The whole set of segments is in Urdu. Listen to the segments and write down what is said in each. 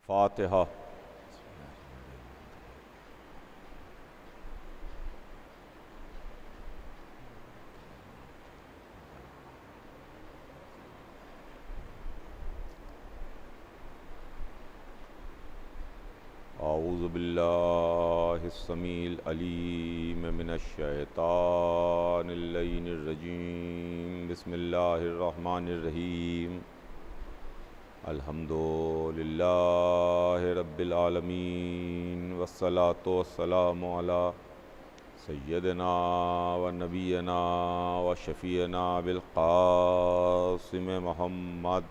فاتحہ۔ اعوذ باللہ السمیع العلیم من الشیطان اللعین الرجیم، بسم اللہ الرحمن الرحیم۔ الحمد للہ رب العالمین، والصلاة والسلام علی سیدنا و نبینا و شفیعنا بالقاسم محمد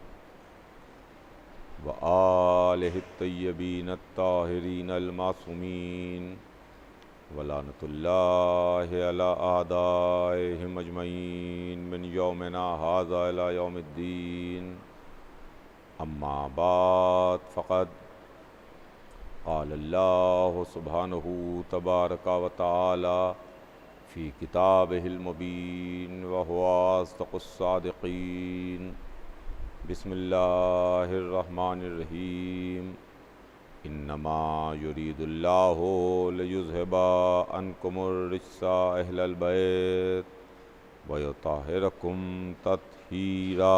وآلہ الطیبین الطاہرین المعصومین، ولعنۃ اللہ علی اعدائہم اجمعین من یومنا ھذا الی یوم الدین۔ اما بعد، فقد قال اللہ سبحانہ تبارک و تعالی فی کتابہ المبین وہو اصدق الصادقین۔ بسم اللہ الرحمن الرحیم۔ انما یرید اللہ لیذھب عنکم الرجس اہل البیت ویطہرکم تطہیرا۔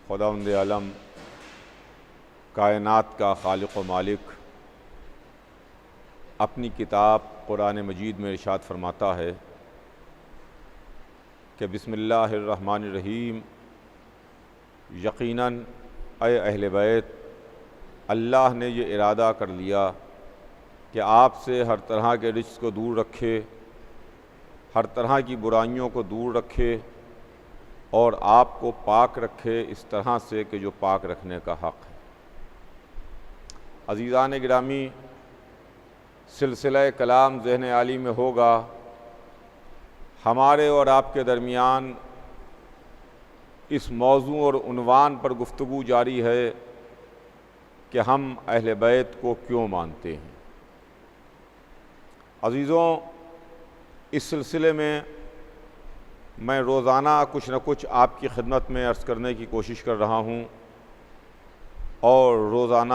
خداوند عالم، کائنات کا خالق و مالک، اپنی کتاب قرآن مجید میں ارشاد فرماتا ہے کہ بسم اللہ الرحمن الرحیم، یقیناً اے اہل بیت، اللہ نے یہ ارادہ کر لیا کہ آپ سے ہر طرح کے رجس کو دور رکھے، ہر طرح کی برائیوں کو دور رکھے اور آپ کو پاک رکھے اس طرح سے کہ جو پاک رکھنے کا حق ہے۔ عزیزان گرامی، سلسلہ کلام ذہن عالی میں ہوگا، ہمارے اور آپ کے درمیان اس موضوع اور عنوان پر گفتگو جاری ہے کہ ہم اہل بیت کو کیوں مانتے ہیں۔ عزیزوں، اس سلسلے میں روزانہ کچھ نہ کچھ آپ کی خدمت میں عرض کرنے کی کوشش کر رہا ہوں اور روزانہ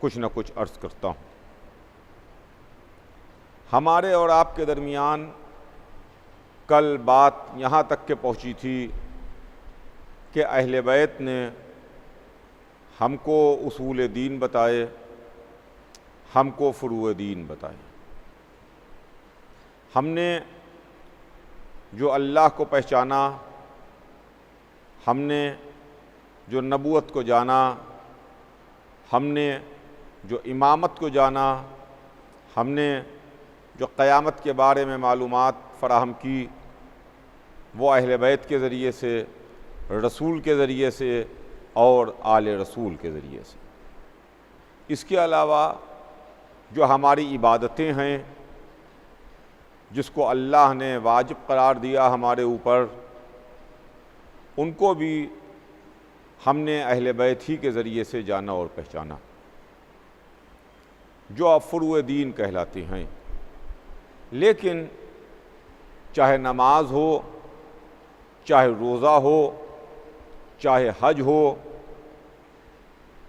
کچھ نہ کچھ عرض کرتا ہوں۔ ہمارے اور آپ کے درمیان کل بات یہاں تک کہ پہنچی تھی کہ اہل بیت نے ہم کو اصول دین بتائے، ہم کو فروع دین بتائے۔ ہم نے جو اللہ کو پہچانا، ہم نے جو نبوت کو جانا، ہم نے جو امامت کو جانا، ہم نے جو قیامت کے بارے میں معلومات فراہم کی، وہ اہل بیت کے ذریعے سے، رسول کے ذریعے سے اور آل رسول کے ذریعے سے۔ اس کے علاوہ جو ہماری عبادتیں ہیں، جس کو اللہ نے واجب قرار دیا ہمارے اوپر، ان کو بھی ہم نے اہل بیت ہی کے ذریعے سے جانا اور پہچانا، جو اب فروع دین کہلاتے ہیں۔ لیکن چاہے نماز ہو، چاہے روزہ ہو، چاہے حج ہو،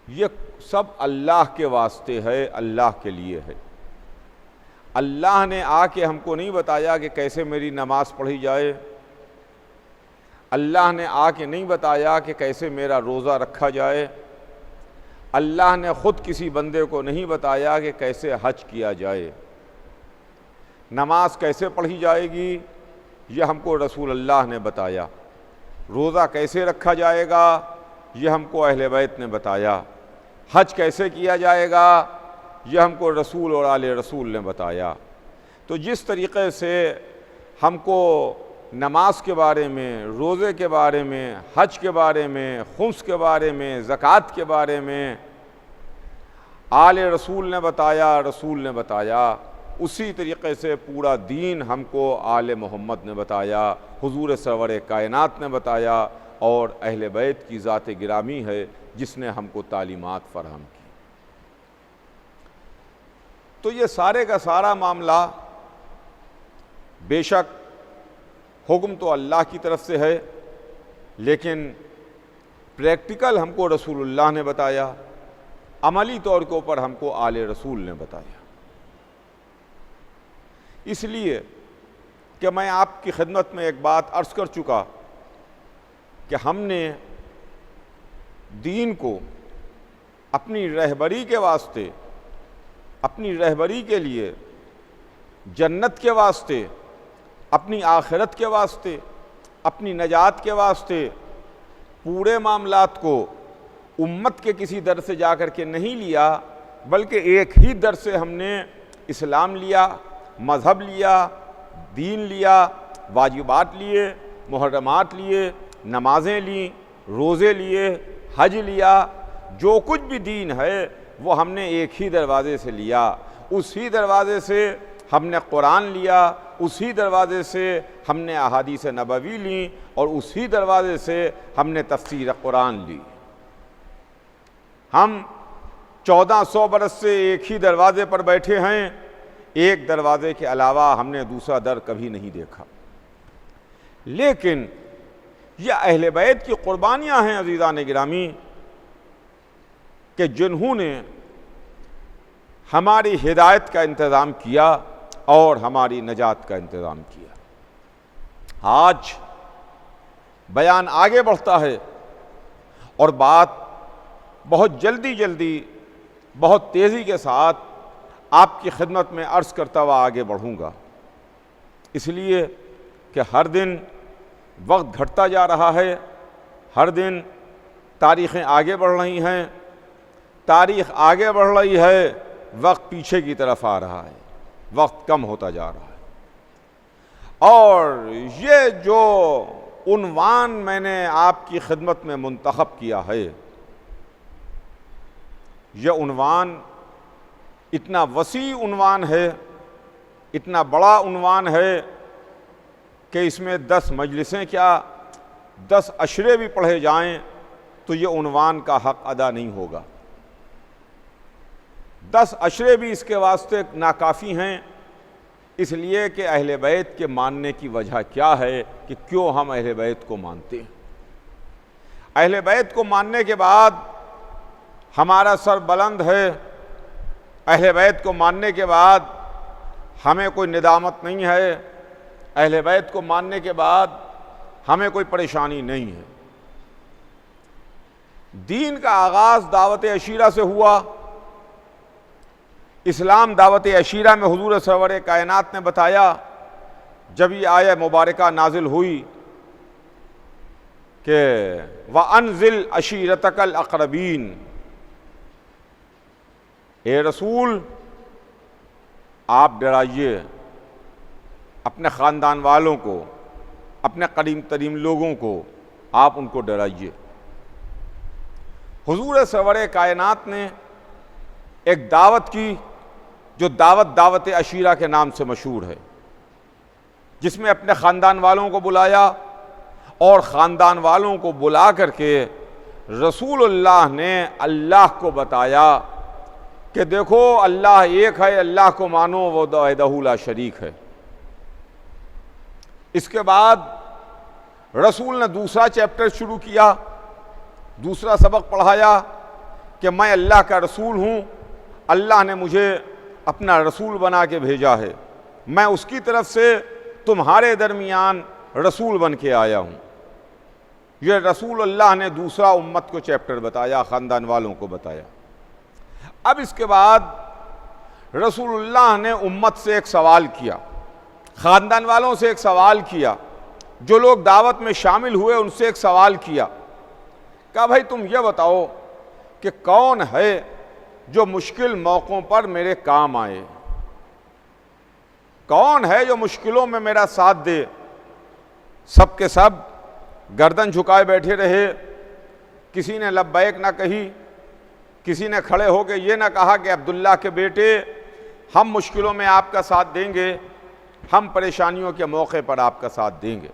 یہ سب اللہ کے واسطے ہے، اللہ کے لیے ہے۔ اللہ نے آ کے ہم کو نہیں بتایا کہ کیسے میری نماز پڑھی جائے، اللہ نے آ کے نہیں بتایا کہ کیسے میرا روزہ رکھا جائے، اللہ نے خود کسی بندے کو نہیں بتایا کہ کیسے حج کیا جائے۔ نماز کیسے پڑھی جائے گی یہ ہم کو رسول اللہ نے بتایا، روزہ کیسے رکھا جائے گا یہ ہم کو اہل بیت نے بتایا، حج کیسے کیا جائے گا یہ ہم کو رسول اور آل رسول نے بتایا۔ تو جس طریقے سے ہم کو نماز کے بارے میں، روزے کے بارے میں، حج کے بارے میں، خمس کے بارے میں، زکوٰۃ کے بارے میں آل رسول نے بتایا، رسول نے بتایا، اسی طریقے سے پورا دین ہم کو آل محمد نے بتایا، حضور سرور کائنات نے بتایا، اور اہل بیت کی ذات گرامی ہے جس نے ہم کو تعلیمات فراہم کی۔ تو یہ سارے کا سارا معاملہ بے شک حکم تو اللہ کی طرف سے ہے، لیکن پریکٹیکل ہم کو رسول اللہ نے بتایا، عملی طور کے اوپر ہم کو آل رسول نے بتایا۔ اس لیے کہ میں آپ کی خدمت میں ایک بات عرض کر چکا کہ ہم نے دین کو اپنی رہبری کے واسطے، اپنی رہبری کے لیے، جنت کے واسطے، اپنی آخرت کے واسطے، اپنی نجات کے واسطے پورے معاملات کو امت کے کسی در سے جا کر کے نہیں لیا، بلکہ ایک ہی در سے ہم نے اسلام لیا، مذہب لیا، دین لیا، واجبات لیے، محرمات لیے، نمازیں لیں، روزے لیے، حج لیا، جو کچھ بھی دین ہے وہ ہم نے ایک ہی دروازے سے لیا۔ اسی دروازے سے ہم نے قرآن لیا، اسی دروازے سے ہم نے احادیث نبوی لیں، اور اسی دروازے سے ہم نے تفسیر قرآن لی۔ ہم 1400 برس سے ایک ہی دروازے پر بیٹھے ہیں، ایک دروازے کے علاوہ ہم نے دوسرا در کبھی نہیں دیکھا۔ لیکن یہ اہل بیت کی قربانیاں ہیں عزیزان گرامی، کہ جنہوں نے ہماری ہدایت کا انتظام کیا اور ہماری نجات کا انتظام کیا۔ آج بیان آگے بڑھتا ہے اور بات بہت جلدی بہت تیزی کے ساتھ آپ کی خدمت میں عرض کرتا ہوا آگے بڑھوں گا، اس لیے کہ ہر دن وقت گھٹتا جا رہا ہے، ہر دن تاریخیں آگے بڑھ رہی ہیں، تاریخ آگے بڑھ رہی ہے، وقت پیچھے کی طرف آ رہا ہے، وقت کم ہوتا جا رہا ہے۔ اور یہ جو عنوان میں نے آپ کی خدمت میں منتخب کیا ہے، یہ عنوان اتنا وسیع عنوان ہے، اتنا بڑا عنوان ہے کہ اس میں 10 مجلسیں کیا 10 عشرے بھی پڑھے جائیں تو یہ عنوان کا حق ادا نہیں ہوگا۔ 10 عشرے بھی اس کے واسطے ناکافی ہیں، اس لیے کہ اہل بیت کے ماننے کی وجہ کیا ہے، کہ کیوں ہم اہل بیت کو مانتے ہیں۔ اہل بیت کو ماننے کے بعد ہمارا سر بلند ہے، اہل بیت کو ماننے کے بعد ہمیں کوئی ندامت نہیں ہے، اہل بیت کو ماننے کے بعد ہمیں کوئی پریشانی نہیں ہے۔ دین کا آغاز دعوت عشیرہ سے ہوا۔ اسلام دعوت عشیرہ میں حضور سرور کائنات نے بتایا، جب یہ آیہ مبارکہ نازل ہوئی کہ وَأَنزِلْ عَشِيرَتَكَ الْأَقْرَبِينَ، اے رسول آپ ڈرائیے اپنے خاندان والوں کو، اپنے قریب ترین لوگوں کو، آپ ان کو ڈرائیے۔ حضور سرور کائنات نے ایک دعوت کی جو دعوت عشیرہ کے نام سے مشہور ہے، جس میں اپنے خاندان والوں کو بلایا، اور خاندان والوں کو بلا کر کے رسول اللہ نے اللہ کو بتایا کہ دیکھو اللہ ایک ہے، اللہ کو مانو، وہ وحدہ لا شریک ہے۔ اس کے بعد رسول نے دوسرا چیپٹر شروع کیا، دوسرا سبق پڑھایا کہ میں اللہ کا رسول ہوں، اللہ نے مجھے اپنا رسول بنا کے بھیجا ہے، میں اس کی طرف سے تمہارے درمیان رسول بن کے آیا ہوں۔ یہ رسول اللہ نے دوسرا امت کو چیپٹر بتایا، خاندان والوں کو بتایا۔ اب اس کے بعد رسول اللہ نے امت سے ایک سوال کیا، خاندان والوں سے ایک سوال کیا، جو لوگ دعوت میں شامل ہوئے ان سے ایک سوال کیا، کہا بھائی تم یہ بتاؤ کہ کون ہے جو مشکل موقعوں پر میرے کام آئے، کون ہے جو مشکلوں میں میرا ساتھ دے۔ سب کے سب گردن جھکائے بیٹھے رہے، کسی نے لبیک نہ کہی، کسی نے کھڑے ہو کے یہ نہ کہا کہ عبداللہ کے بیٹے ہم مشکلوں میں آپ کا ساتھ دیں گے، ہم پریشانیوں کے موقع پر آپ کا ساتھ دیں گے۔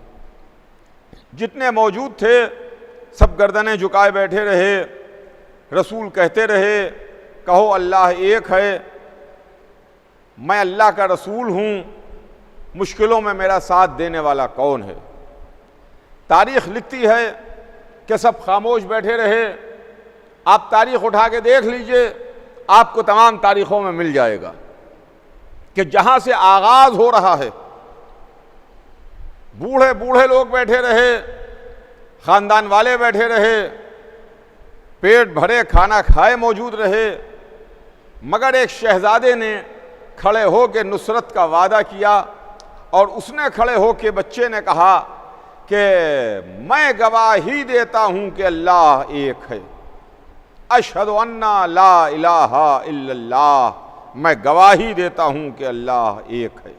جتنے موجود تھے سب گردنیں جھکائے بیٹھے رہے، رسول کہتے رہے کہو اللہ ایک ہے، میں اللہ کا رسول ہوں، مشکلوں میں میرا ساتھ دینے والا کون ہے۔ تاریخ لکھتی ہے کہ سب خاموش بیٹھے رہے؟ آپ تاریخ اٹھا کے دیکھ لیجئے، آپ کو تمام تاریخوں میں مل جائے گا کہ جہاں سے آغاز ہو رہا ہے، بوڑھے بوڑھے لوگ بیٹھے رہے، خاندان والے بیٹھے رہے، پیٹ بھرے کھانا کھائے موجود رہے، مگر ایک شہزادے نے کھڑے ہو کے نصرت کا وعدہ کیا، اور اس نے کھڑے ہو کے بچے نے کہا کہ میں گواہی دیتا ہوں کہ اللہ ایک ہے، اشہد ان لا الہ الا اللہ، میں گواہی دیتا ہوں کہ اللہ ایک ہے،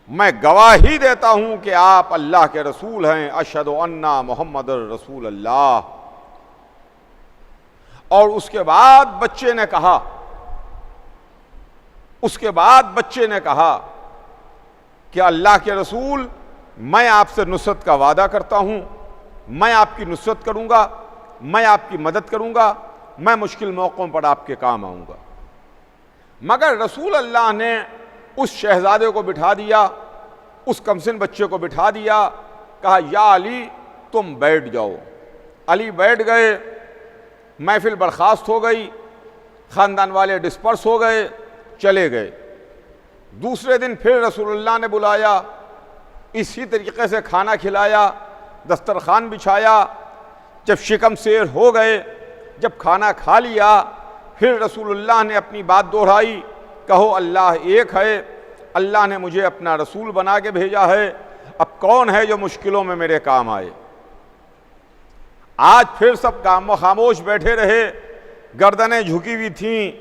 میں گواہی دیتا ہوں کہ آپ اللہ کے رسول ہیں، اشہد ان محمد رسول اللہ۔ اور اس کے بعد بچے نے کہا کہ اللہ کے رسول، میں آپ سے نصرت کا وعدہ کرتا ہوں، میں آپ کی نصرت کروں گا، میں آپ کی مدد کروں گا، میں مشکل موقعوں پر آپ کے کام آؤں گا۔ مگر رسول اللہ نے اس شہزادے کو بٹھا دیا، اس کمسن بچے کو بٹھا دیا، کہا یا علی تم بیٹھ جاؤ۔ علی بیٹھ گئے، محفل برخاست ہو گئی، خاندان والے ڈسپرس ہو گئے، چلے گئے۔ دوسرے دن پھر رسول اللہ نے بلایا، اسی طریقے سے کھانا کھلایا، دسترخوان بچھایا۔ جب شکم سیر ہو گئے، جب کھانا کھا لیا، پھر رسول اللہ نے اپنی بات دہرائی، کہو اللہ ایک ہے، اللہ نے مجھے اپنا رسول بنا کے بھیجا ہے، اب کون ہے جو مشکلوں میں میرے کام آئے؟ آج پھر سب خاموش بیٹھے رہے، گردنیں جھکی ہوئی تھیں،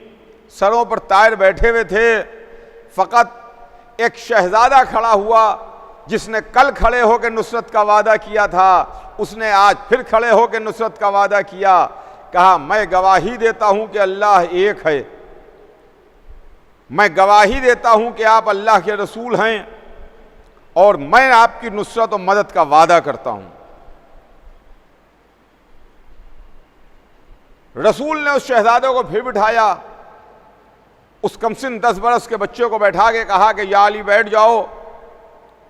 سروں پر طائر بیٹھے ہوئے تھے، فقط ایک شہزادہ کھڑا ہوا جس نے کل کھڑے ہو کے نصرت کا وعدہ کیا تھا، اس نے آج پھر کھڑے ہو کے نصرت کا وعدہ کیا، کہا میں گواہی دیتا ہوں کہ اللہ ایک ہے، میں گواہی دیتا ہوں کہ آپ اللہ کے رسول ہیں، اور میں آپ کی نصرت و مدد کا وعدہ کرتا ہوں۔ رسول نے اس شہزادے کو پھر بٹھایا، اس کمسن 10 برس کے بچے کو بیٹھا کے کہا کہ یا علی بیٹھ جاؤ۔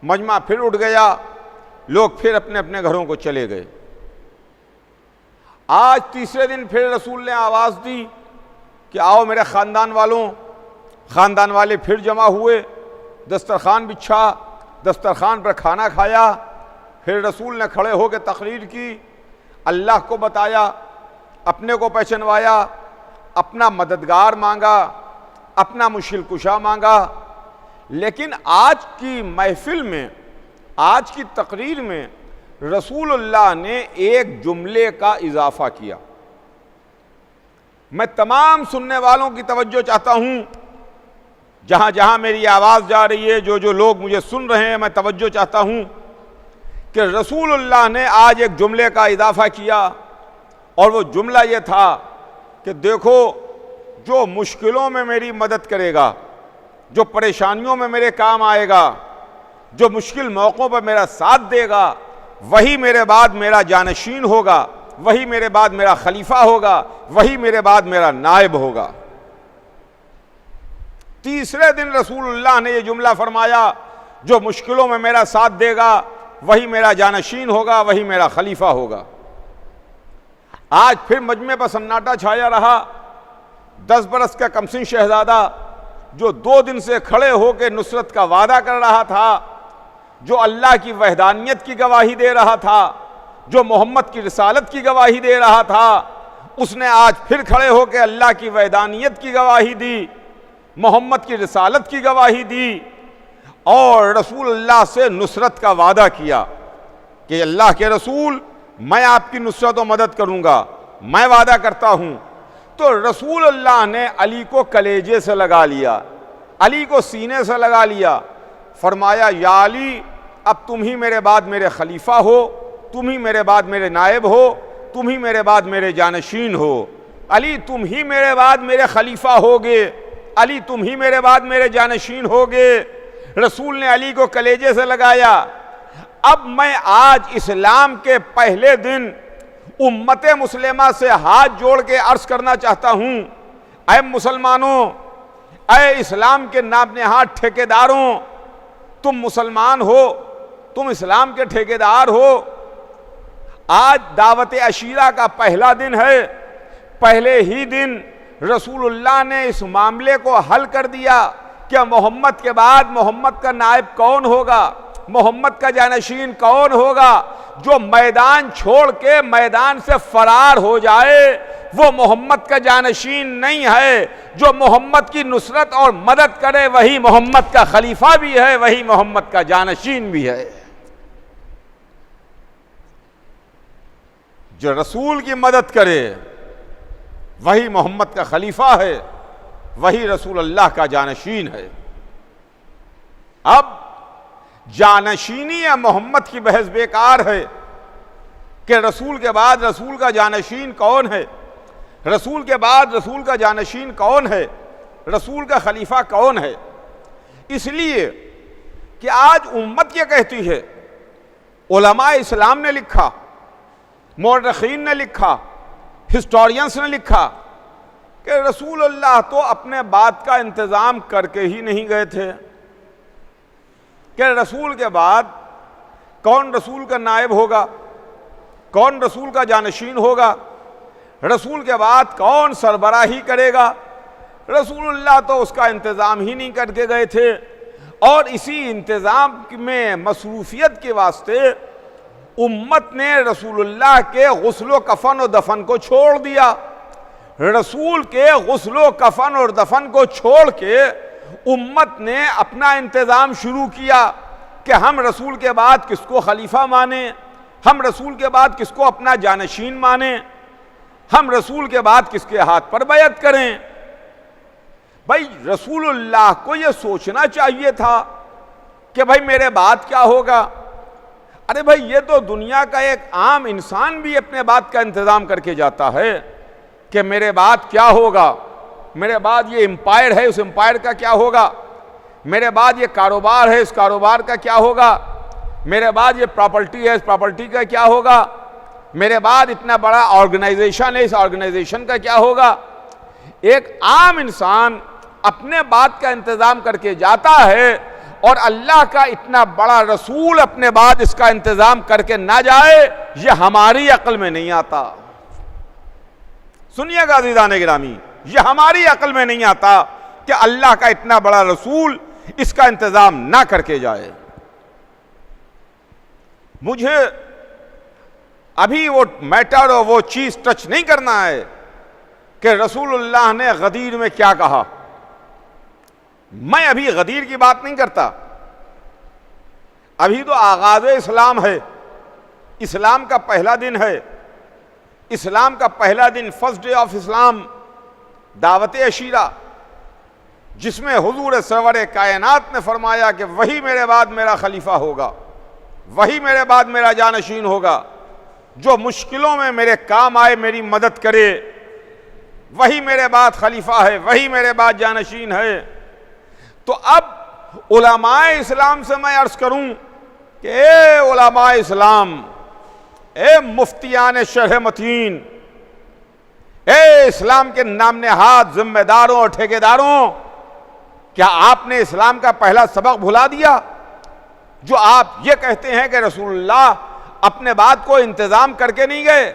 مجمع پھر اٹھ گیا، لوگ پھر اپنے اپنے گھروں کو چلے گئے۔ آج تیسرے دن پھر رسول نے آواز دی کہ آؤ میرے خاندان والوں۔ خاندان والے پھر جمع ہوئے، دسترخوان بچھا، دسترخوان پر کھانا کھایا۔ پھر رسول نے کھڑے ہو کے تقریر کی، اللہ کو بتایا، اپنے کو پہچنوایا، اپنا مددگار مانگا، اپنا مشکل کشا مانگا۔ لیکن آج کی محفل میں، آج کی تقریر میں رسول اللہ نے ایک جملے کا اضافہ کیا۔ میں تمام سننے والوں کی توجہ چاہتا ہوں، جہاں جہاں میری آواز جا رہی ہے، جو جو لوگ مجھے سن رہے ہیں، میں توجہ چاہتا ہوں کہ رسول اللہ نے آج ایک جملے کا اضافہ کیا، اور وہ جملہ یہ تھا کہ دیکھو جو مشکلوں میں میری مدد کرے گا، جو پریشانیوں میں میرے کام آئے گا، جو مشکل موقعوں پر میرا ساتھ دے گا، وہی میرے بعد میرا جانشین ہوگا، وہی میرے بعد میرا خلیفہ ہوگا، وہی میرے بعد میرا نائب ہوگا۔ تیسرے دن رسول اللہ نے یہ جملہ فرمایا، جو مشکلوں میں میرا ساتھ دے گا وہی میرا جانشین ہوگا، وہی میرا خلیفہ ہوگا۔ آج پھر مجمع پر سناٹا چھایا رہا۔ 10 برس کا کمسن شہزادہ جو 2 دن سے کھڑے ہو کے نصرت کا وعدہ کر رہا تھا، جو اللہ کی وحدانیت کی گواہی دے رہا تھا، جو محمد کی رسالت کی گواہی دے رہا تھا، اس نے آج پھر کھڑے ہو کے اللہ کی وحدانیت کی گواہی دی، محمد کی رسالت کی گواہی دی، اور رسول اللہ سے نصرت کا وعدہ کیا کہ اللہ کے رسول میں آپ کی نصرت و مدد کروں گا، میں وعدہ کرتا ہوں۔ تو رسول اللہ نے علی کو کلیجے سے لگا لیا، علی کو سینے سے لگا لیا، فرمایا یا علی اب تم ہی میرے بعد میرے خلیفہ ہو، تم ہی میرے بعد میرے نائب ہو، تم ہی میرے بعد میرے جانشین ہو۔ علی تم ہی میرے بعد میرے خلیفہ ہوگے، علی تم ہی میرے بعد میرے جانشین ہوگے۔ رسول نے علی کو کلیجے سے لگایا۔ اب میں آج اسلام کے پہلے دن امت مسلمہ سے ہاتھ جوڑ کے عرض کرنا چاہتا ہوں، اے مسلمانوں، اے اسلام کے نام نہاد ٹھیکیداروں، تم مسلمان ہو، تم اسلام کے ٹھیکیدار ہو۔ آج دعوت عشیرہ کا پہلا دن ہے، پہلے ہی دن رسول اللہ نے اس معاملے کو حل کر دیا کہ محمد کے بعد محمد کا نائب کون ہوگا، محمد کا جانشین کون ہوگا۔ جو میدان چھوڑ کے میدان سے فرار ہو جائے وہ محمد کا جانشین نہیں ہے، جو محمد کی نصرت اور مدد کرے وہی محمد کا خلیفہ بھی ہے، وہی محمد کا جانشین بھی ہے۔ جو رسول کی مدد کرے وہی محمد کا خلیفہ ہے، وہی رسول اللہ کا جانشین ہے۔ اب جانشینی یا محمد کی بحث بیکار ہے کہ رسول کے بعد رسول کا جانشین کون ہے، رسول کے بعد رسول کا جانشین کون ہے، رسول کا خلیفہ کون ہے۔ اس لیے کہ آج امت یہ کہتی ہے، علماء اسلام نے لکھا، مورخین نے لکھا، ہسٹورینز نے لکھا کہ رسول اللہ تو اپنے بعد کا انتظام کر کے ہی نہیں گئے تھے، کہ رسول کے بعد کون رسول کا نائب ہوگا، کون رسول کا جانشین ہوگا، رسول کے بعد کون سربراہی کرے گا، رسول اللہ تو اس کا انتظام ہی نہیں کر کے گئے تھے۔ اور اسی انتظام میں مصروفیت کے واسطے امت نے رسول اللہ کے غسل و کفن و دفن کو چھوڑ دیا۔ رسول کے غسل و کفن اور دفن کو چھوڑ کے امت نے اپنا انتظام شروع کیا کہ ہم رسول کے بعد کس کو خلیفہ مانیں، ہم رسول کے بعد کس کو اپنا جانشین مانیں، ہم رسول کے بعد کس کے ہاتھ پر بیعت کریں۔ بھائی رسول اللہ کو یہ سوچنا چاہیے تھا کہ بھائی میرے بعد کیا ہوگا۔ ارے بھائی یہ تو دنیا کا ایک عام انسان بھی اپنے بعد کا انتظام کر کے جاتا ہے کہ میرے بعد کیا ہوگا، میرے بعد یہ امپائر ہے، اس امپائر کا کیا ہوگا، میرے بعد یہ کاروبار ہے، اس کاروبار کا کیا ہوگا، میرے بعد یہ پراپرٹی ہے، اس پراپرٹی کا کیا ہوگا، میرے بعد اتنا بڑا آرگنائزیشن ہے، اس آرگنائزیشن کا کیا ہوگا۔ ایک عام انسان اپنے بعد کا انتظام کر کے جاتا ہے، اور اللہ کا اتنا بڑا رسول اپنے بعد اس کا انتظام کر کے نہ جائے، یہ ہماری عقل میں نہیں آتا۔ سنیے گا عزیزان گرامی، یہ ہماری عقل میں نہیں آتا کہ اللہ کا اتنا بڑا رسول اس کا انتظام نہ کر کے جائے۔ مجھے ابھی وہ میٹر اور وہ چیز ٹچ نہیں کرنا ہے کہ رسول اللہ نے غدیر میں کیا کہا۔ میں ابھی غدیر کی بات نہیں کرتا، ابھی تو آغاز اسلام ہے، اسلام کا پہلا دن ہے، اسلام کا پہلا دن فرسٹ ڈے آف اسلام، دعوت عشیرہ، جس میں حضور سرور کائنات نے فرمایا کہ وہی میرے بعد میرا خلیفہ ہوگا، وہی میرے بعد میرا جانشین ہوگا، جو مشکلوں میں میرے کام آئے، میری مدد کرے، وہی میرے بعد خلیفہ ہے، وہی میرے بعد جانشین ہے۔ تو اب علماء اسلام سے میں عرض کروں کہ اے علماء اسلام، اے مفتیان شرح متین، اے اسلام کے نام نہاد ذمہ داروں اور ٹھیکیداروں، کیا آپ نے اسلام کا پہلا سبق بھلا دیا؟ جو آپ یہ کہتے ہیں کہ رسول اللہ اپنے بات کو انتظام کر کے نہیں گئے،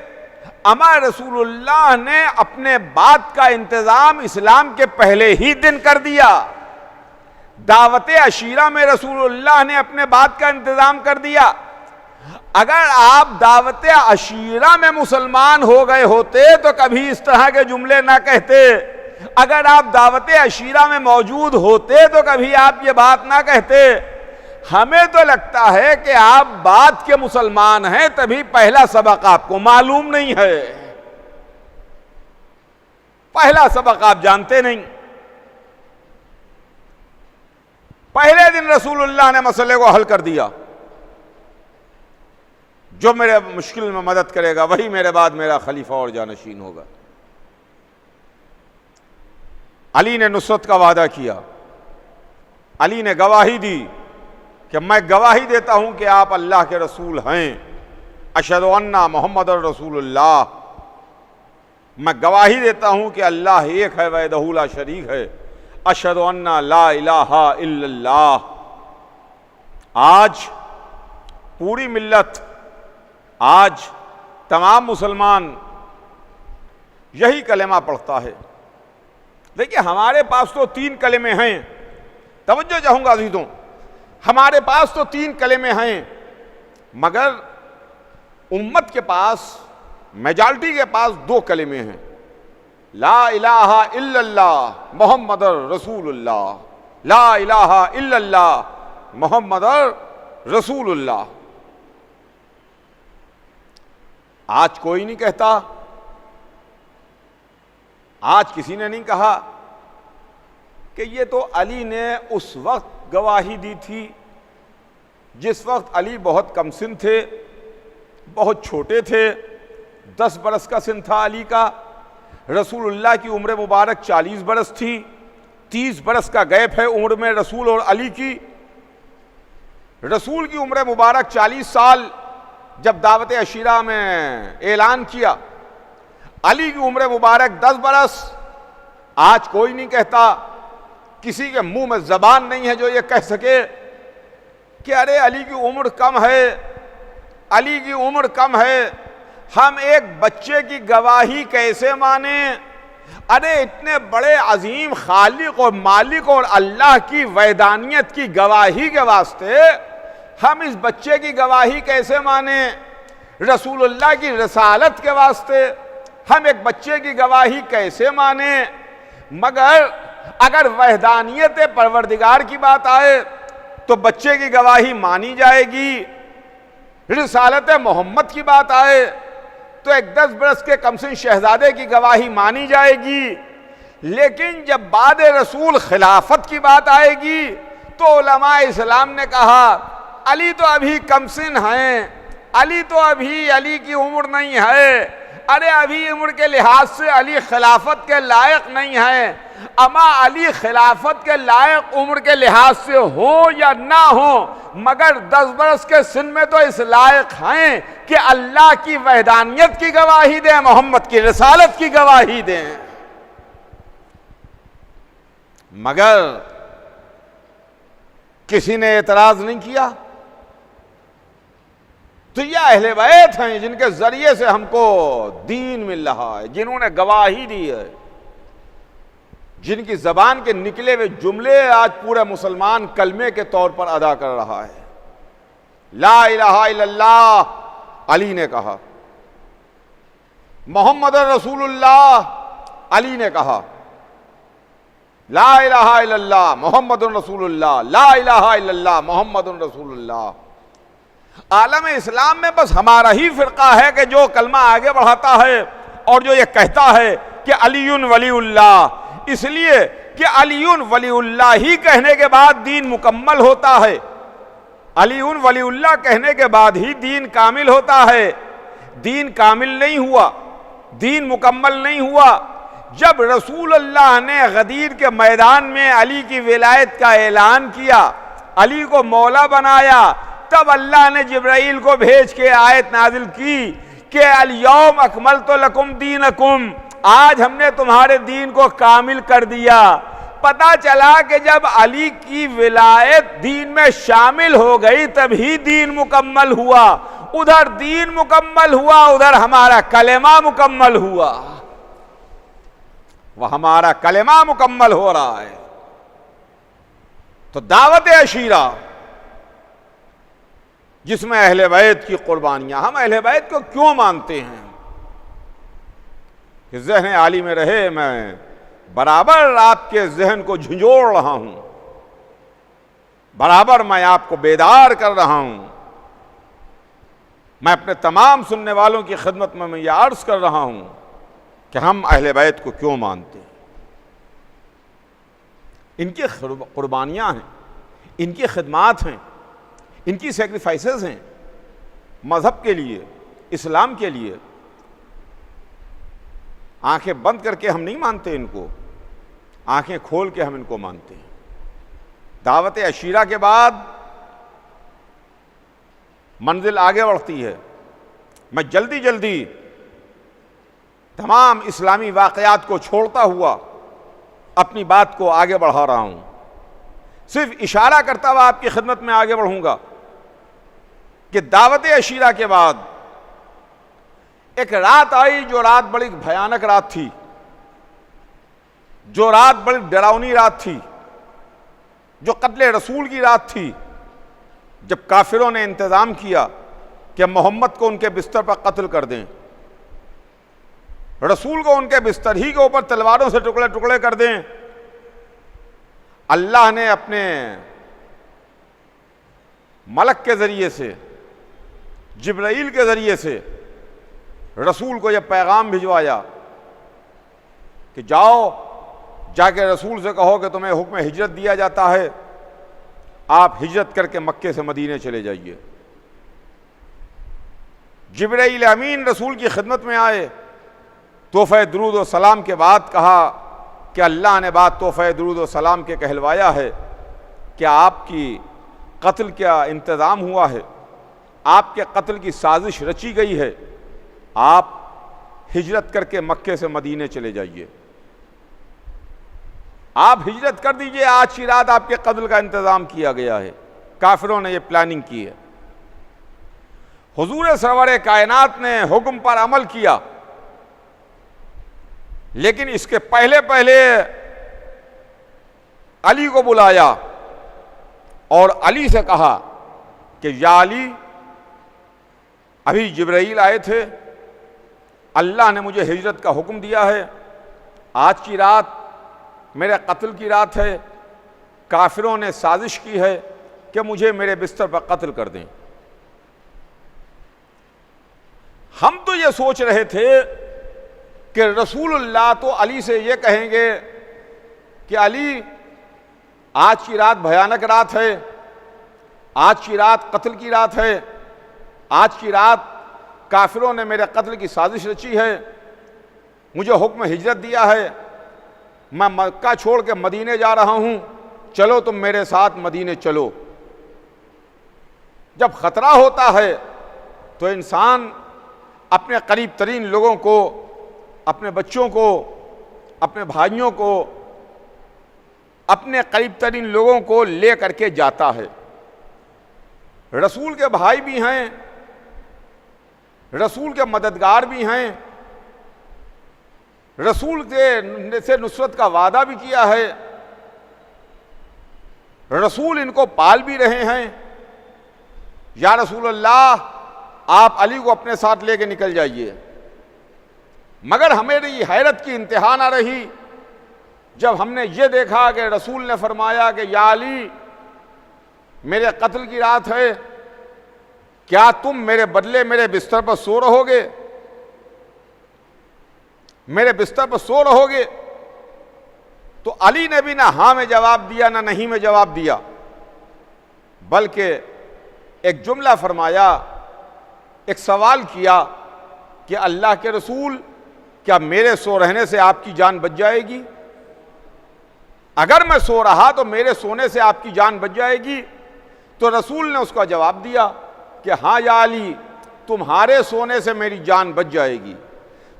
اما رسول اللہ نے اپنے بات کا انتظام اسلام کے پہلے ہی دن کر دیا۔ دعوت عشیرہ میں رسول اللہ نے اپنے بات کا انتظام کر دیا۔ اگر آپ دعوت عشیرہ میں مسلمان ہو گئے ہوتے تو کبھی اس طرح کے جملے نہ کہتے، اگر آپ دعوت عشیرہ میں موجود ہوتے تو کبھی آپ یہ بات نہ کہتے۔ ہمیں تو لگتا ہے کہ آپ بعد کے مسلمان ہیں، تبھی پہلا سبق آپ کو معلوم نہیں ہے، پہلا سبق آپ جانتے نہیں۔ پہلے دن رسول اللہ نے مسئلے کو حل کر دیا، جو میرے مشکل میں مدد کرے گا وہی میرے بعد میرا خلیفہ اور جانشین ہوگا۔ علی نے نصرت کا وعدہ کیا، علی نے گواہی دی کہ میں گواہی دیتا ہوں کہ آپ اللہ کے رسول ہیں، اشہد ان محمد رسول اللہ، میں گواہی دیتا ہوں کہ اللہ ایک ہے وحدہ لا شریک ہے، اشہد ان لا الہ الا اللہ۔ آج پوری ملت، آج تمام مسلمان یہی کلمہ پڑھتا ہے۔ دیکھیے ہمارے پاس تو 3 کلمے ہیں، توجہ چاہوں گا عزیزوں، ہمارے پاس تو 3 کلمے ہیں، مگر امت کے پاس، میجارٹی کے پاس 2 کلمے ہیں، لا الہ الا اللہ محمد رسول اللہ، لا الہ الا اللہ محمد رسول اللہ۔ آج کوئی نہیں کہتا، آج کسی نے نہیں کہا کہ یہ تو علی نے اس وقت گواہی دی تھی جس وقت علی بہت کم سن تھے، بہت چھوٹے تھے، 10 برس کا سن تھا علی کا، رسول اللہ کی عمر مبارک 40 برس تھی، 30 برس کا گیپ ہے عمر میں رسول اور علی کی۔ رسول کی عمر مبارک 40 سال جب دعوت عشیرہ میں اعلان کیا، علی کی عمر مبارک 10 برس۔ آج کوئی نہیں کہتا، کسی کے منہ میں زبان نہیں ہے جو یہ کہہ سکے کہ ارے علی کی عمر کم ہے، علی کی عمر کم ہے، ہم ایک بچے کی گواہی کیسے مانیں؟ ارے اتنے بڑے عظیم خالق اور مالک اور اللہ کی وحدانیت کی گواہی کے واسطے ہم اس بچے کی گواہی کیسے مانیں؟ رسول اللہ کی رسالت کے واسطے ہم ایک بچے کی گواہی کیسے مانیں؟ مگر اگر وحدانیت پروردگار کی بات آئے تو بچے کی گواہی مانی جائے گی، رسالت محمد کی بات آئے تو ایک 10 برس کے کمسن شہزادے کی گواہی مانی جائے گی، لیکن جب بعد رسول خلافت کی بات آئے گی تو علماء اسلام نے کہا علی تو ابھی کمسن ہیں، علی تو ابھی علی کی عمر نہیں ہے، ارے ابھی عمر کے لحاظ سے علی خلافت کے لائق نہیں ہے، اما علی خلافت کے لائق عمر کے لحاظ سے ہو یا نہ ہو، مگر 10 برس کے سن میں تو اس لائق ہیں کہ اللہ کی وحدانیت کی گواہی دیں، محمد کی رسالت کی گواہی دیں۔ مگر کسی نے اعتراض نہیں کیا، تو یہ اہل بیت ہیں جن کے ذریعے سے ہم کو دین مل رہا ہے، جنہوں نے گواہی دی ہے، جن کی زبان کے نکلے ہوئے جملے آج پورے مسلمان کلمے کے طور پر ادا کر رہا ہے۔ لا الہ الا اللہ علی نے کہا، محمد رسول اللہ علی نے کہا، لا الہ الا اللہ محمد رسول اللہ، لا الہ الا اللہ محمد رسول اللہ۔ عالم اسلام میں بس ہمارا ہی فرقہ ہے کہ جو کلمہ آگے بڑھاتا ہے اور جو یہ کہتا ہے کہ علی ولی اللہ، اس لیے کہ علی ولی اللہ ہی کہنے کے بعد دین مکمل ہوتا ہے، علی ولی اللہ کہنے کے بعد ہی دین کامل ہوتا ہے۔ دین کامل نہیں ہوا، دین مکمل نہیں ہوا جب رسول اللہ نے غدیر کے میدان میں علی کی ولایت کا اعلان کیا، علی کو مولا بنایا، تب اللہ نے جبرائیل کو بھیج کے آیت نازل کی کہ الیوم اکملت لکم دینکم، آج ہم نے تمہارے دین کو کامل کر دیا۔ پتہ چلا کہ جب علی کی ولایت دین میں شامل ہو گئی تبھی دین مکمل ہوا، ادھر دین مکمل ہوا، ادھر ہمارا کلمہ مکمل ہوا، وہ ہمارا کلمہ مکمل ہو رہا ہے۔ تو دعوت عشیرہ جس میں اہل بیت کی قربانیاں، ہم اہل بیت کو کیوں مانتے ہیں کہ ذہن عالی میں رہے، میں برابر آپ کے ذہن کو جھنجھوڑ رہا ہوں، برابر میں آپ کو بیدار کر رہا ہوں، میں اپنے تمام سننے والوں کی خدمت میں یہ عرض کر رہا ہوں کہ ہم اہل بیت کو کیوں مانتے ہیں۔ ان کی قربانیاں ہیں، ان کی خدمات ہیں، ان کی سیکریفائسز ہیں مذہب کے لیے، اسلام کے لیے۔ آنکھیں بند کر کے ہم نہیں مانتے ان کو، آنکھیں کھول کے ہم ان کو مانتے ہیں۔ دعوت عشیرہ کے بعد منزل آگے بڑھتی ہے۔ میں جلدی جلدی تمام اسلامی واقعات کو چھوڑتا ہوا اپنی بات کو آگے بڑھا رہا ہوں، صرف اشارہ کرتا ہوا آپ کی خدمت میں آگے بڑھوں گا کہ دعوت عشیرہ کے بعد ایک رات آئی جو رات بڑی بھیانک رات تھی، جو رات بڑی ڈراؤنی رات تھی، جو قتل رسول کی رات تھی، جب کافروں نے انتظام کیا کہ محمد کو ان کے بستر پر قتل کر دیں، رسول کو ان کے بستر ہی کے اوپر تلواروں سے ٹکڑے ٹکڑے کر دیں۔ اللہ نے اپنے ملک کے ذریعے سے، جبرائیل کے ذریعے سے رسول کو یہ پیغام بھجوایا کہ جاؤ، جا کے رسول سے کہو کہ تمہیں حکم ہجرت دیا جاتا ہے، آپ ہجرت کر کے مکے سے مدینے چلے جائیے۔ جبرائیل امین رسول کی خدمت میں آئے، تحفہ درود و سلام کے بعد کہا کہ اللہ نے بات تحفہ درود و سلام کے کہلوایا ہے کہ آپ کی قتل کا انتظام ہوا ہے، آپ کے قتل کی سازش رچی گئی ہے، آپ ہجرت کر کے مکے سے مدینے چلے جائیے، آپ ہجرت کر دیجئے، آج کی رات آپ کے قتل کا انتظام کیا گیا ہے۔ کافروں نے یہ پلاننگ کی ہے۔ حضور سرور کائنات نے حکم پر عمل کیا، لیکن اس کے پہلے علی کو بلایا اور علی سے کہا کہ یا علی، ابھی جبرائیل آئے تھے، اللہ نے مجھے ہجرت کا حکم دیا ہے، آج کی رات میرے قتل کی رات ہے، کافروں نے سازش کی ہے کہ مجھے میرے بستر پر قتل کر دیں۔ ہم تو یہ سوچ رہے تھے کہ رسول اللہ تو علی سے یہ کہیں گے کہ علی، آج کی رات بھیانک رات ہے، آج کی رات قتل کی رات ہے، آج کی رات کافروں نے میرے قتل کی سازش رچی ہے، مجھے حکم ہجرت دیا ہے، میں مکہ چھوڑ کے مدینے جا رہا ہوں، چلو تم میرے ساتھ مدینے چلو۔ جب خطرہ ہوتا ہے تو انسان اپنے قریب ترین لوگوں کو، اپنے بچوں کو، اپنے بھائیوں کو، اپنے قریب ترین لوگوں کو لے کر کے جاتا ہے۔ رسول کے بھائی بھی ہیں، رسول کے مددگار بھی ہیں، رسول سے نصرت کا وعدہ بھی کیا ہے، رسول ان کو پال بھی رہے ہیں۔ یا رسول اللہ، آپ علی کو اپنے ساتھ لے کے نکل جائیے۔ مگر ہماری حیرت کی انتہا نہ رہی جب ہم نے یہ دیکھا کہ رسول نے فرمایا کہ یا علی، میرے قتل کی رات ہے، کیا تم میرے بدلے میرے بستر پر سو رہو گے؟ میرے بستر پر سو رہو گے؟ تو علی نے بھی نہ ہاں میں جواب دیا نہ نہیں میں جواب دیا، بلکہ ایک جملہ فرمایا، ایک سوال کیا کہ اللہ کے رسول، کیا میرے سو رہنے سے آپ کی جان بچ جائے گی؟ اگر میں سو رہا تو میرے سونے سے آپ کی جان بچ جائے گی؟ تو رسول نے اس کا جواب دیا کہ ہاں یا علی، تمہارے سونے سے میری جان بچ جائے گی۔